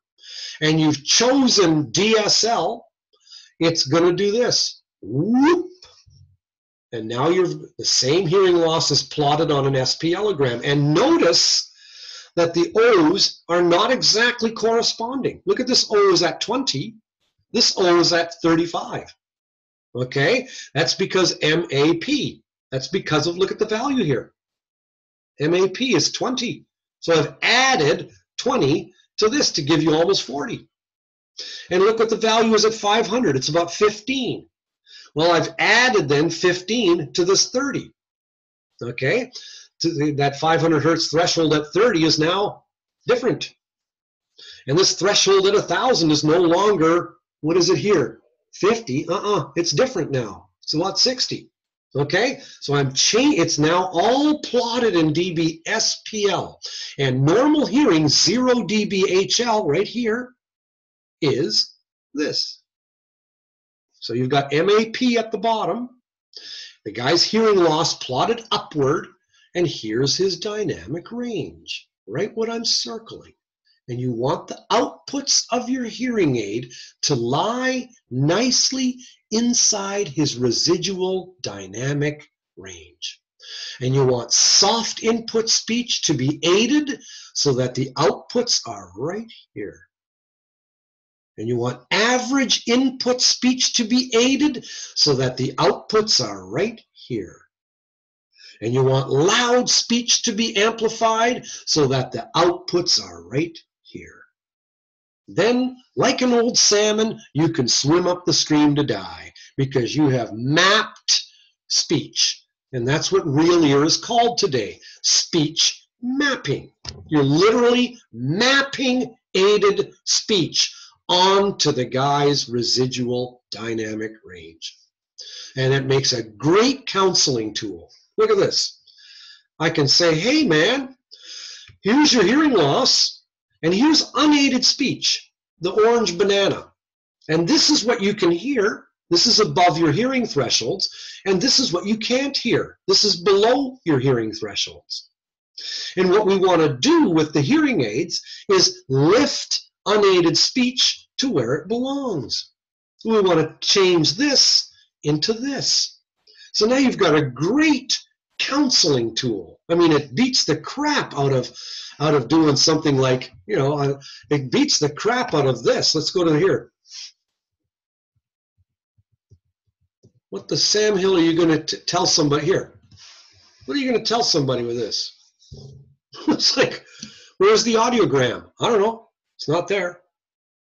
and you've chosen DSL, it's going to do this. Whoop. And now the same hearing loss is plotted on an SPLogram. And notice that the O's are not exactly corresponding. Look at this O is at 20. This O is at 35. Okay, that's because MAP. That's because of, look at the value here. MAP is 20. So I've added 20 to this to give you almost 40. And look what the value is at 500. It's about 15. Well, I've added then 15 to this 30. Okay, that 500 hertz threshold at 30 is now different. And this threshold at 1,000 is no longer, what is it here? 50? It's different now. It's about 60. Okay, so it's now all plotted in dB SPL. And normal hearing, 0 dB HL right here is this. So you've got MAP at the bottom. The guy's hearing loss plotted upward, and here's his dynamic range, right what I'm circling. And you want the outputs of your hearing aid to lie nicely inside his residual dynamic range. And you want soft input speech to be aided so that the outputs are right here. And you want average input speech to be aided so that the outputs are right here. And you want loud speech to be amplified so that the outputs are right here. Then, like an old salmon, you can swim up the stream to die because you have mapped speech. And that's what Real Ear is called today, speech mapping. You're literally mapping aided speech onto the guy's residual dynamic range. And it makes a great counseling tool. Look at this. I can say, hey man, here's your hearing loss, and here's unaided speech, the orange banana. And this is what you can hear. This is above your hearing thresholds, and this is what you can't hear. This is below your hearing thresholds. And what we want to do with the hearing aids is lift unaided speech to where it belongs. We want to change this into this. So now you've got a great counseling tool. I mean, it beats the crap out of doing something like, you know, it beats the crap out of this. Let's go to here. What the Sam Hill are you going to tell somebody here? What are you going to tell somebody with this? It's like, where's the audiogram? I don't know. It's not there.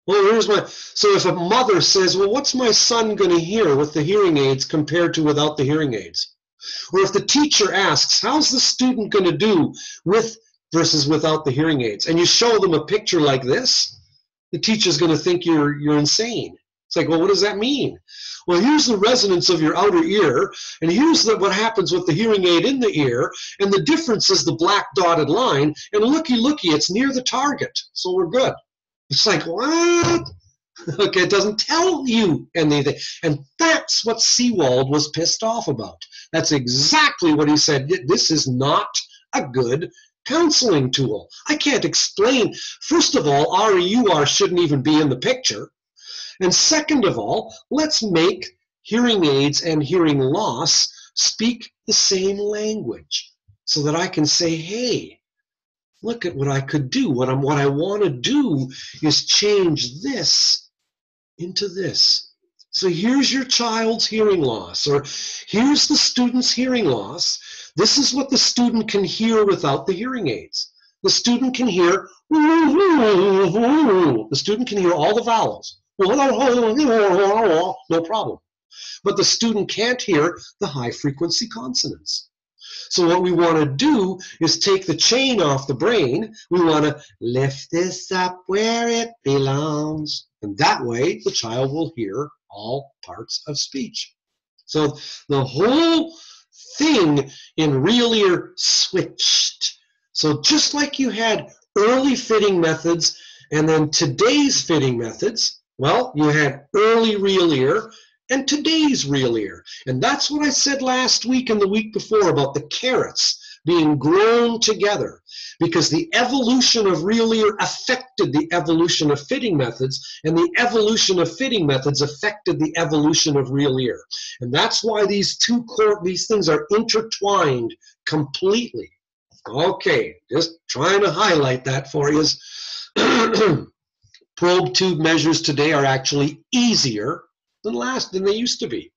Well, so if a mother says, well, what's my son going to hear with the hearing aids compared to without the hearing aids? Or if the teacher asks, how's the student going to do with versus without the hearing aids? And you show them a picture like this, the teacher's going to think you're insane. It's like, well, what does that mean? Well, here's the resonance of your outer ear, and here's what happens with the hearing aid in the ear, and the difference is the black dotted line, and looky, it's near the target, so we're good. It's like, what? Okay, it doesn't tell you anything. And that's what Seewald was pissed off about. That's exactly what he said. This is not a good counseling tool. I can't explain. First of all, REUR shouldn't even be in the picture. And second of all, let's make hearing aids and hearing loss speak the same language so that I can say, hey, look at what I could do. What I want to do is change this into this. So here's your child's hearing loss, or here's the student's hearing loss. This is what the student can hear without the hearing aids. The student can hear, the student can hear all the vowels. No problem. But the student can't hear the high frequency consonants. So what we want to do is take the chain off the brain. We want to lift this up where it belongs. And that way, the child will hear all parts of speech. So the whole thing in Real Ear switched. So just like you had early fitting methods and then today's fitting methods, well, you had early Real Ear and today's Real Ear. And that's what I said last week and the week before about the carrots being grown together, because the evolution of Real Ear affected the evolution of fitting methods, and the evolution of fitting methods affected the evolution of Real Ear. And that's why these things are intertwined completely. Okay, just trying to highlight that for you. Probe tube measures today are actually easier than they used to be.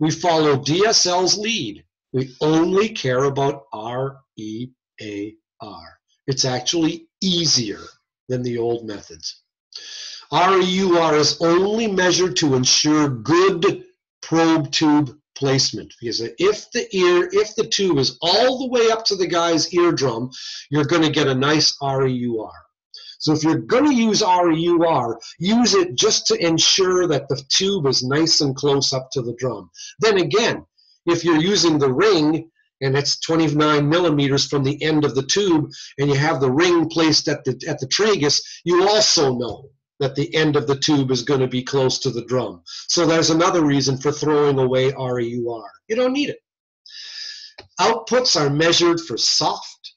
We follow DSL's lead. We only care about REAR. It's actually easier than the old methods. REUR is only measured to ensure good probe tube placement, because if the tube is all the way up to the guy's eardrum, you're going to get a nice REUR. So if you're going to use REUR, use it just to ensure that the tube is nice and close up to the drum. Then again, if you're using the ring and it's 29 millimeters from the end of the tube and you have the ring placed at the tragus, you also know that the end of the tube is going to be close to the drum. So there's another reason for throwing away REUR. You don't need it. Outputs are measured for soft,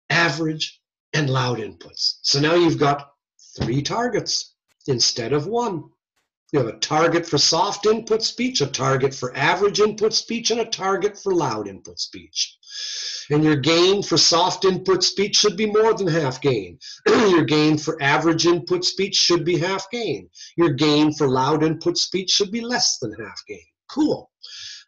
average, and loud inputs. So now you've got 3 targets instead of 1. You have a target for soft input speech, a target for average input speech, and a target for loud input speech. And your gain for soft input speech should be more than half gain. Your gain for average input speech should be half gain. Your gain for loud input speech should be less than half gain. Cool.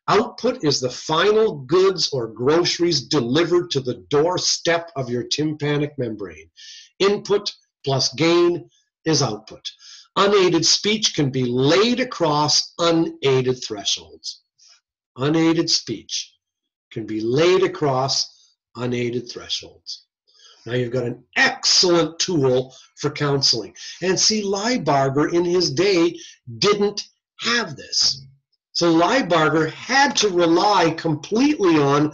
Output is the final goods or groceries delivered to the doorstep of your tympanic membrane. Input plus gain is output. Unaided speech can be laid across unaided thresholds. Unaided speech can be laid across unaided thresholds. Now you've got an excellent tool for counseling. And see, Liebarger in his day didn't have this. So Liebarger had to rely completely on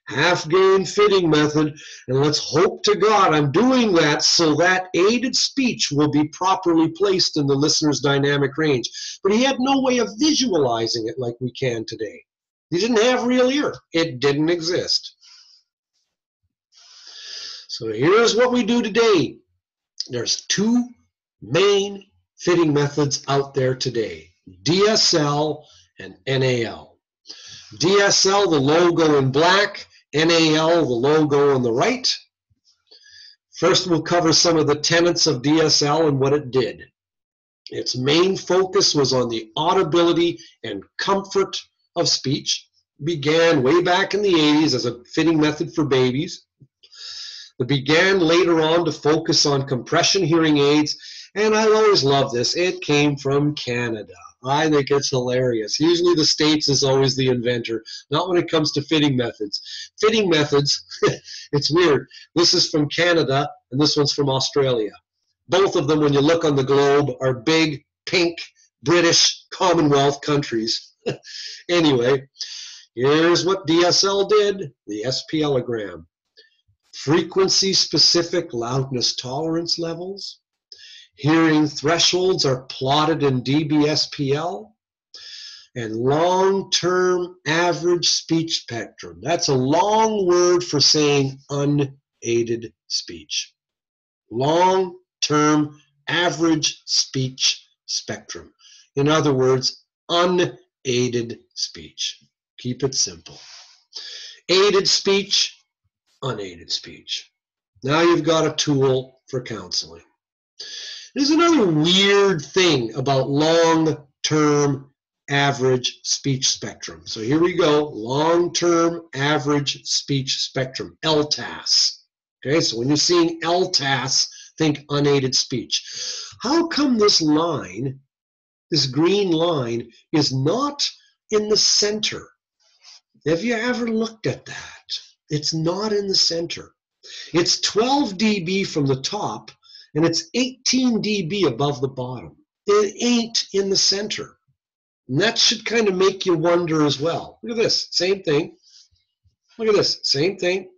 half-gain fitting method, and let's hope to God I'm doing that so that aided speech will be properly placed in the listener's dynamic range. But he had no way of visualizing it like we can today. He didn't have real ear. It didn't exist. So here's what we do today. There's 2 main fitting methods out there today, DSL and NAL. DSL, the logo in black, NAL, the logo on the right. First, we'll cover some of the tenets of DSL and what it did. Its main focus was on the audibility and comfort of speech. It began way back in the 80s as a fitting method for babies. It began later on to focus on compression hearing aids, and I always love this. It came from Canada. I think it's hilarious. Usually the States is always the inventor, not when it comes to fitting methods. Fitting methods, it's weird. This is from Canada, and this one's from Australia. Both of them, when you look on the globe, are big, pink, British Commonwealth countries. Anyway, here's what DSL did, the SPLogram. Frequency-specific loudness tolerance levels. Hearing thresholds are plotted in dBSPL, and long-term average speech spectrum. That's a long word for saying unaided speech. Long-term average speech spectrum. In other words, unaided speech. Keep it simple. Aided speech, unaided speech. Now you've got a tool for counseling. There's another weird thing about long-term average speech spectrum. So here we go, long-term average speech spectrum, LTASS. Okay, so when you're seeing LTASS, think unaided speech. How come this line, this green line, is not in the center? Have you ever looked at that? It's not in the center. It's 12 dB from the top, and it's 18 dB above the bottom. It ain't in the center. And that should kind of make you wonder as well. Look at this, same thing. Look at this, same thing.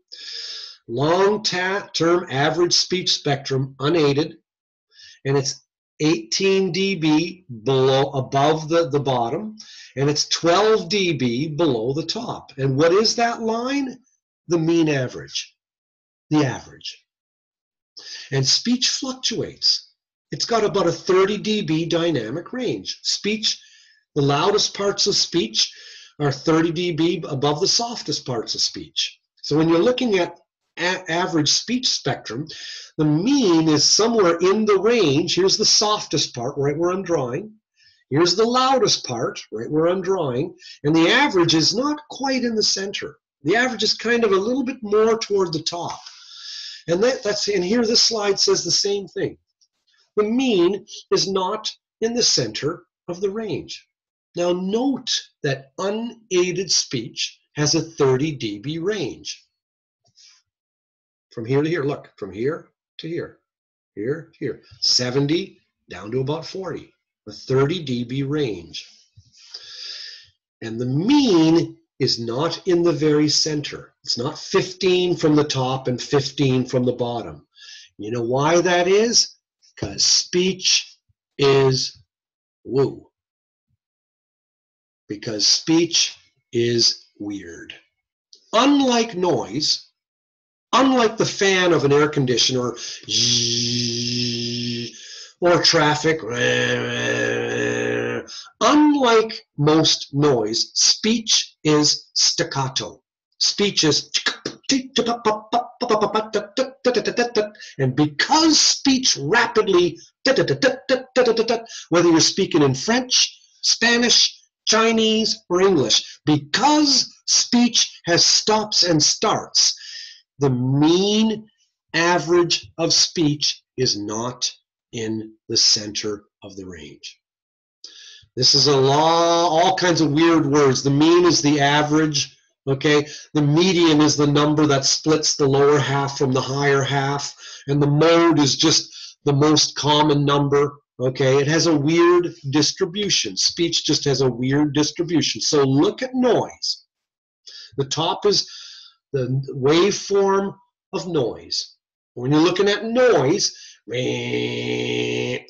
Long-term average speech spectrum, unaided, and it's 18 dB above the bottom, and it's 12 dB below the top. And what is that line? The mean average, the average. And speech fluctuates. It's got about a 30 dB dynamic range. Speech, the loudest parts of speech are 30 dB above the softest parts of speech. So when you're looking at average speech spectrum, the mean is somewhere in the range. Here's the softest part right where I'm drawing. Here's the loudest part, right where I'm drawing, and the average is not quite in the center. The average is kind of a little bit more toward the top. And and here this slide says the same thing. The mean is not in the center of the range. Now note that unaided speech has a 30 dB range. From here to here, look, from here to here, here to here, 70 down to about 40, a 30 dB range. And the mean is not in the very center. It's not 15 from the top and 15 from the bottom. You know why that is? Because speech is woo. Because speech is weird. Unlike noise, unlike the fan of an air conditioner or traffic, unlike most noise, speech is staccato. Speech is, and because speech rapidly, whether you're speaking in French, Spanish, Chinese, or English, because speech has stops and starts, the mean average of speech is not in the center of the range. This is a law, all kinds of weird words. The mean is the average, okay? The median is the number that splits the lower half from the higher half, and the mode is just the most common number, okay? It has a weird distribution. Speech just has a weird distribution. So look at noise. The top is the waveform of noise. When you're looking at noise, the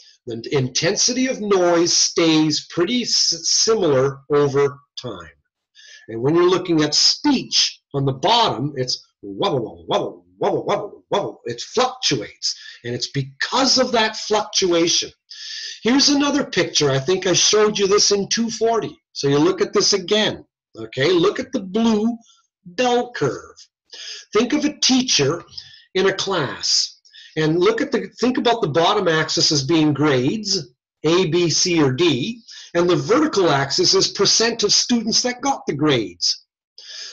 intensity of noise stays pretty similar over time. And when you're looking at speech on the bottom, it's wobble, wobble, wobble, wobble, wobble. It fluctuates, and it's because of that fluctuation. Here's another picture. I think I showed you this in 240. So you look at this again, okay? Look at the blue bell curve. Think of a teacher in a class, and think about the bottom axis as being grades, A, B, C, or D, and the vertical axis is percent of students that got the grades.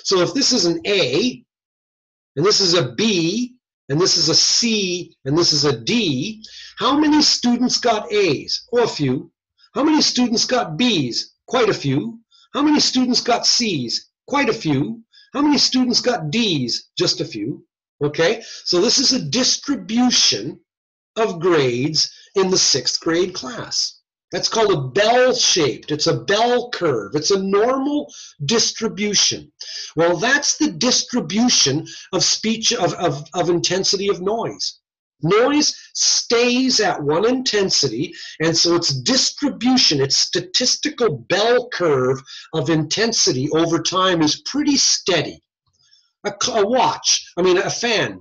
So if this is an A, and this is a B, and this is a C, and this is a D, how many students got A's? Oh, a few. How many students got B's? Quite a few. How many students got C's? Quite a few. How many students got D's? Just a few. Okay, so this is a distribution of grades in the 6th grade class. That's called a bell-shaped. It's a bell curve. It's a normal distribution. Well, that's the distribution of speech, of intensity of noise. Noise stays at one intensity, and so its distribution, its statistical bell curve of intensity over time is pretty steady. A watch, a fan,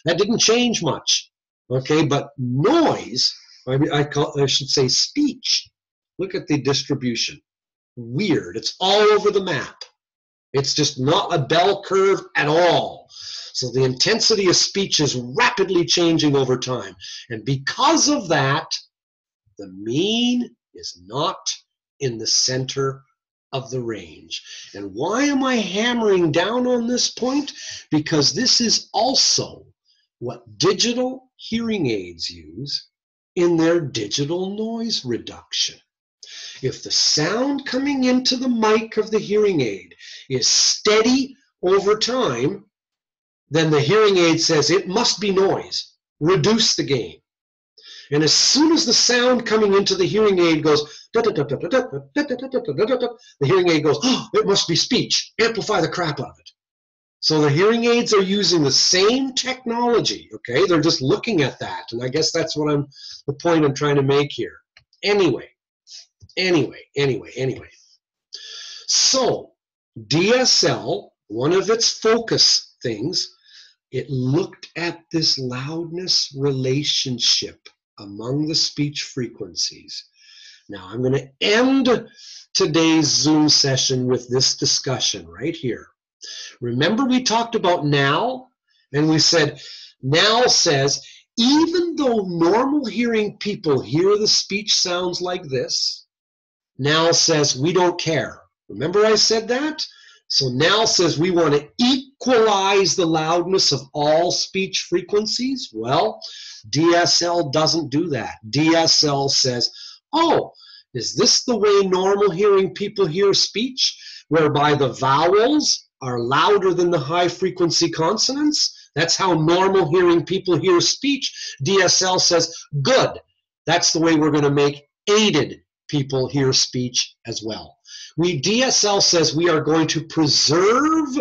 that didn't change much, okay? But noise, I should say speech, look at the distribution. Weird, it's all over the map. It's just not a bell curve at all. So the intensity of speech is rapidly changing over time. And because of that, the mean is not in the center of the range. And why am I hammering down on this point? Because this is also what digital hearing aids use in their digital noise reduction. If the sound coming into the mic of the hearing aid is steady over time, then the hearing aid says it must be noise. Reduce the gain. And as soon as the sound coming into the hearing aid goes, the hearing aid goes, oh, it must be speech. Amplify the crap out of it. So the hearing aids are using the same technology, okay? They're just looking at that. And I guess that's what the point I'm trying to make here. Anyway. So DSL, one of its focus things, it looked at this loudness relationship among the speech frequencies. Now I'm going to end today's Zoom session with this discussion right here. Remember we talked about now, and we said now says even though normal hearing people hear the speech sounds like this, NAL says we don't care. Remember I said that? So NAL says we want to equalize the loudness of all speech frequencies. Well, DSL doesn't do that. DSL says, oh, is this the way normal hearing people hear speech, whereby the vowels are louder than the high frequency consonants? That's how normal hearing people hear speech. DSL says, good. That's the way we're going to make aided people hear speech as well. DSL says we are going to preserve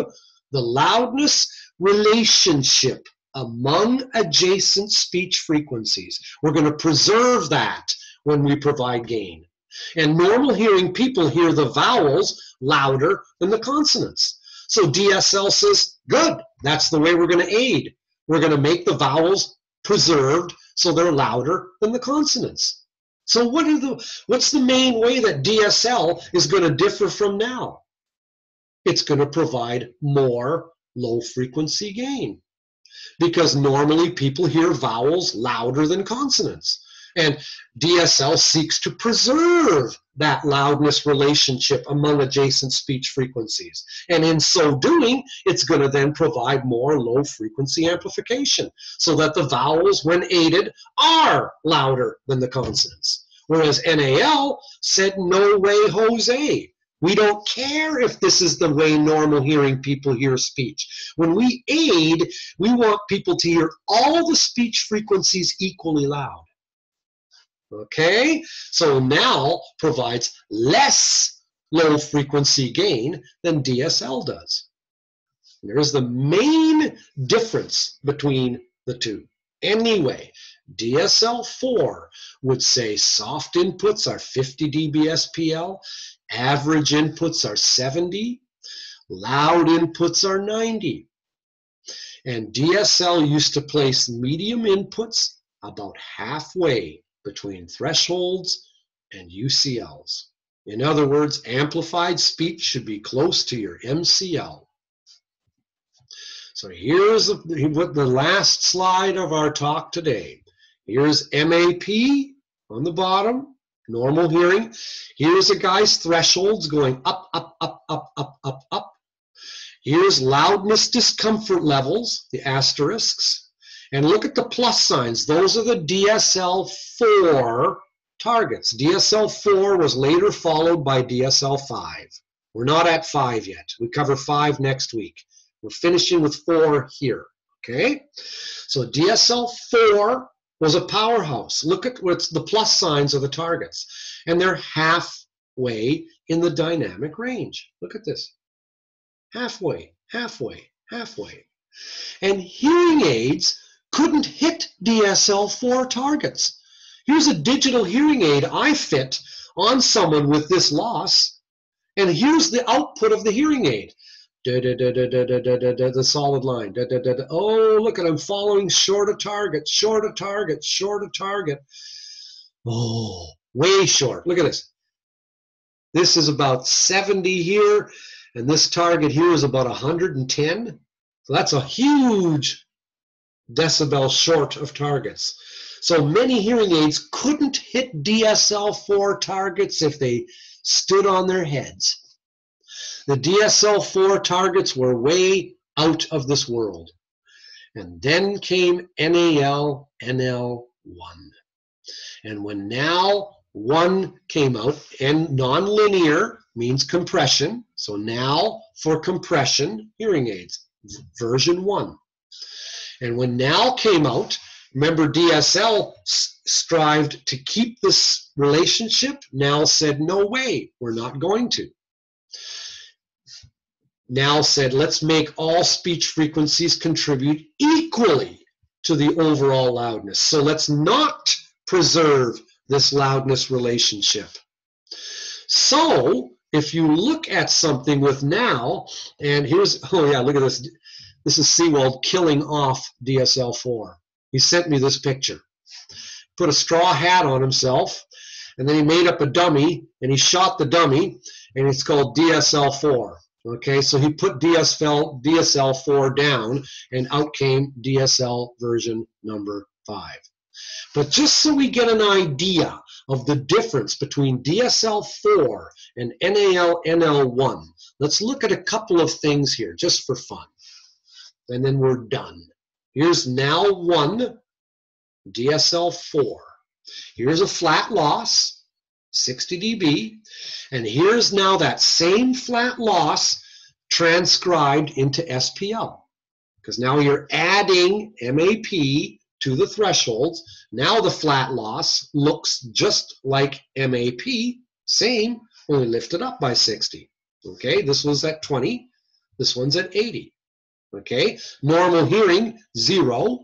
the loudness relationship among adjacent speech frequencies. We're going to preserve that when we provide gain. And normal hearing people hear the vowels louder than the consonants. So DSL says, good, that's the way we're going to aid. We're going to make the vowels preserved so they're louder than the consonants. So what's the main way that DSL is going to differ from NAL? It's going to provide more low frequency gain, because normally people hear vowels louder than consonants. And DSL seeks to preserve that loudness relationship among adjacent speech frequencies. And in so doing, it's going to then provide more low frequency amplification so that the vowels, when aided, are louder than the consonants. Whereas NAL said, no way, Jose. We don't care if this is the way normal hearing people hear speech. When we aid, we want people to hear all the speech frequencies equally loud. Okay, so NAL provides less low frequency gain than DSL does. There's the main difference between the two. Anyway, DSL-4 would say soft inputs are 50 dB SPL, average inputs are 70, loud inputs are 90. And DSL used to place medium inputs about halfway between thresholds and UCLs. In other words, amplified speech should be close to your MCL. So here's the last slide of our talk today. Here's MAP on the bottom, normal hearing. Here's a guy's thresholds going up, up, up, up, up, up, up. Here's loudness discomfort levels, the asterisks. And look at the plus signs. Those are the DSL-4 targets. DSL-4 was later followed by DSL-5. We're not at 5 yet. We cover 5 next week. We're finishing with 4 here, okay? So DSL-4 was a powerhouse. Look at what's the plus signs of the targets. And they're halfway in the dynamic range. Look at this. Halfway, halfway, halfway. And hearing aids couldn't hit DSL-4 targets. Here's a digital hearing aid I fit on someone with this loss, and here's the output of the hearing aid. The solid line. Oh, look at, I'm following short of target, short of target, short of target. Oh, way short. Look at this. This is about 70 here, and this target here is about 110. So that's a huge decibel short of targets. So many hearing aids couldn't hit DSL-4 targets if they stood on their heads. The DSL-4 targets were way out of this world. And then came NAL, NL1. And when NAL1 came out, and nonlinear means compression, so NAL for compression hearing aids, version 1. And when NAL came out, remember DSL strived to keep this relationship. NAL said, no way, we're not going to. NAL said, let's make all speech frequencies contribute equally to the overall loudness. So let's not preserve this loudness relationship. So if you look at something with NAL, and here's, oh yeah, look at this. This is Seewald killing off DSL-4. He sent me this picture. Put a straw hat on himself, and then he made up a dummy, and he shot the dummy, and it's called DSL-4. Okay, so he put DSL-4 down, and out came DSL version number 5. But just so we get an idea of the difference between DSL-4 and NAL-NL1, let's look at a couple of things here just for fun. And then we're done. Here's NAL1, DSL-4. Here's a flat loss, 60 dB. And here's now that same flat loss transcribed into SPL. Because now you're adding MAP to the thresholds. Now the flat loss looks just like MAP, same, only lifted up by 60. Okay, this one's at 20, this one's at 80. Okay, normal hearing, 0,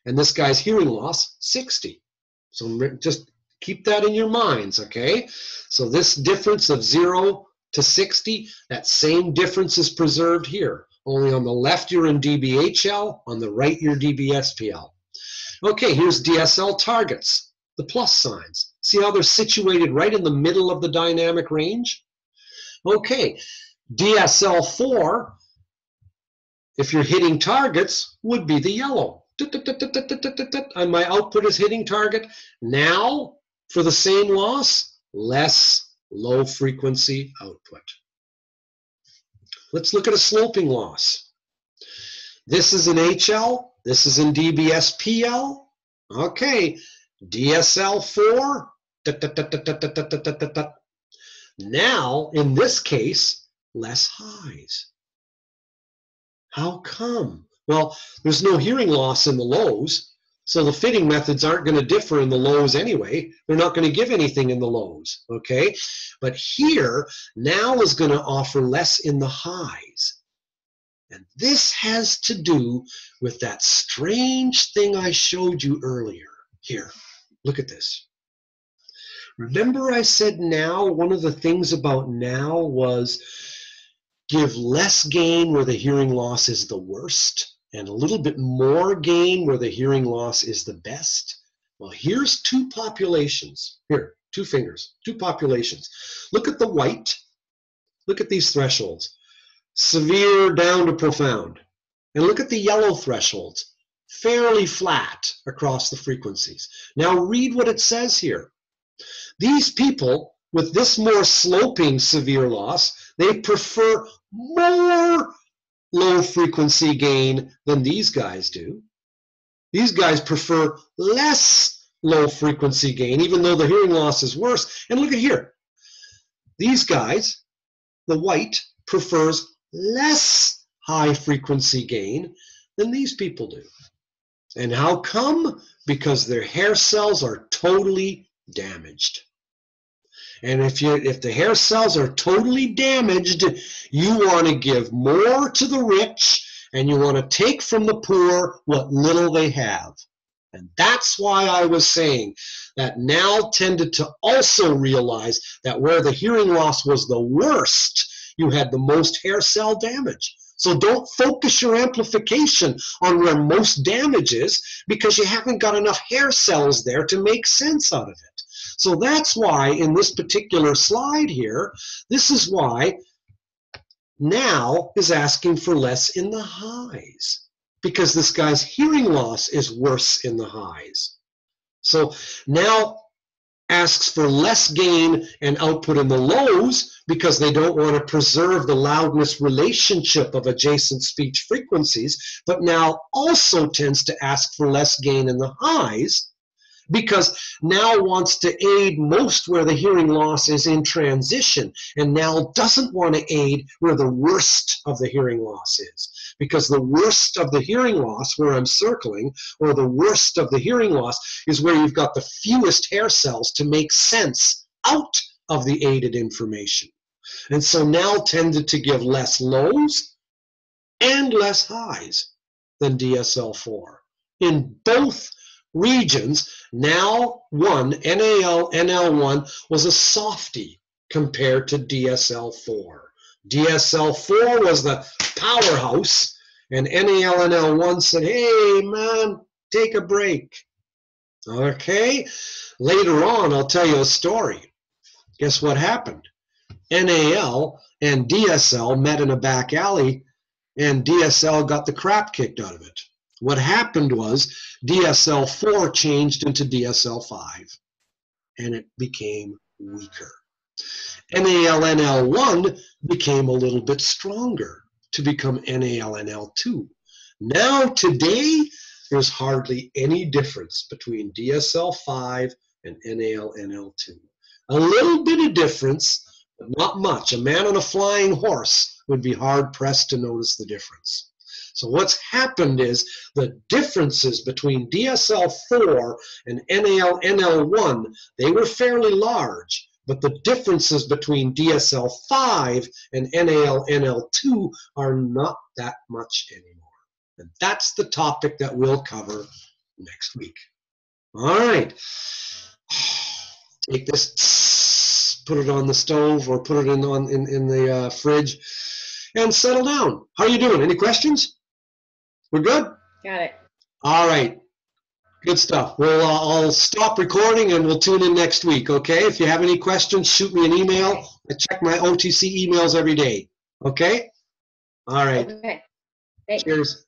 and this guy's hearing loss, 60. So just keep that in your minds, okay? So this difference of 0 to 60, that same difference is preserved here. Only on the left you're in dBHL, on the right you're dBSPL. Okay, here's DSL targets, the plus signs. See how they're situated right in the middle of the dynamic range? Okay, DSL4, if you're hitting targets, would be the yellow. And my output is hitting target. Now, for the same loss, less low frequency output. Let's look at a sloping loss. This is in HL, this is in dBSPL. Okay, DSL4. Now, in this case, less highs. How come? Well, there's no hearing loss in the lows, so the fitting methods aren't going to differ in the lows anyway. They're not going to give anything in the lows, okay? But here, now is going to offer less in the highs. And this has to do with that strange thing I showed you earlier. Here, look at this. Remember I said now, one of the things about now was give less gain where the hearing loss is the worst and a little bit more gain where the hearing loss is the best. Well, here's two populations. Here, two fingers, two populations. Look at the white. Look at these thresholds. Severe down to profound. And look at the yellow thresholds. Fairly flat across the frequencies. Now read what it says here. These people with this more sloping severe loss, they prefer more low frequency gain than these guys do. These guys prefer less low frequency gain, even though the hearing loss is worse. And look at here. These guys, the white, prefers less high frequency gain than these people do. And how come? Because their hair cells are totally damaged. And if the hair cells are totally damaged, you want to give more to the rich and you want to take from the poor what little they have. And that's why I was saying that now tended to also realize that where the hearing loss was the worst, you had the most hair cell damage. So don't focus your amplification on where most damage is because you haven't got enough hair cells there to make sense out of it. So that's why in this particular slide here, this is why now is asking for less in the highs, because this guy's hearing loss is worse in the highs. So now asks for less gain and output in the lows because they don't want to preserve the loudness relationship of adjacent speech frequencies, but now also tends to ask for less gain in the highs because now wants to aid most where the hearing loss is in transition and now doesn't want to aid where the worst of the hearing loss is. Because the worst of the hearing loss, where I'm circling, or the worst of the hearing loss is where you've got the fewest hair cells to make sense out of the aided information. And so now tended to give less lows and less highs than DSL4. In both regions, NAL1, NAL-NL1 was a softie compared to DSL4. DSL4 was the powerhouse, and NAL-NL1 said, hey, man, take a break. Okay? Later on, I'll tell you a story. Guess what happened? NAL and DSL met in a back alley, and DSL got the crap kicked out of it. What happened was DSL-4 changed into DSL-5, and it became weaker. NALNL1 became a little bit stronger to become NALNL2. Now, today, there's hardly any difference between DSL-5 and NALNL2. A little bit of difference, but not much. A man on a flying horse would be hard-pressed to notice the difference. So what's happened is the differences between DSL-4 and NALNL1, they were fairly large, but the differences between DSL-5 and NALNL2 are not that much anymore. And that's the topic that we'll cover next week. All right. Take this, put it on the stove or put it in the fridge and settle down. How are you doing? Any questions? We're good? Got it. All right. Good stuff. Well, I'll stop recording and we'll tune in next week, okay? If you have any questions, shoot me an email. I check my OTC emails every day, okay? All right. Okay. Thanks. Cheers.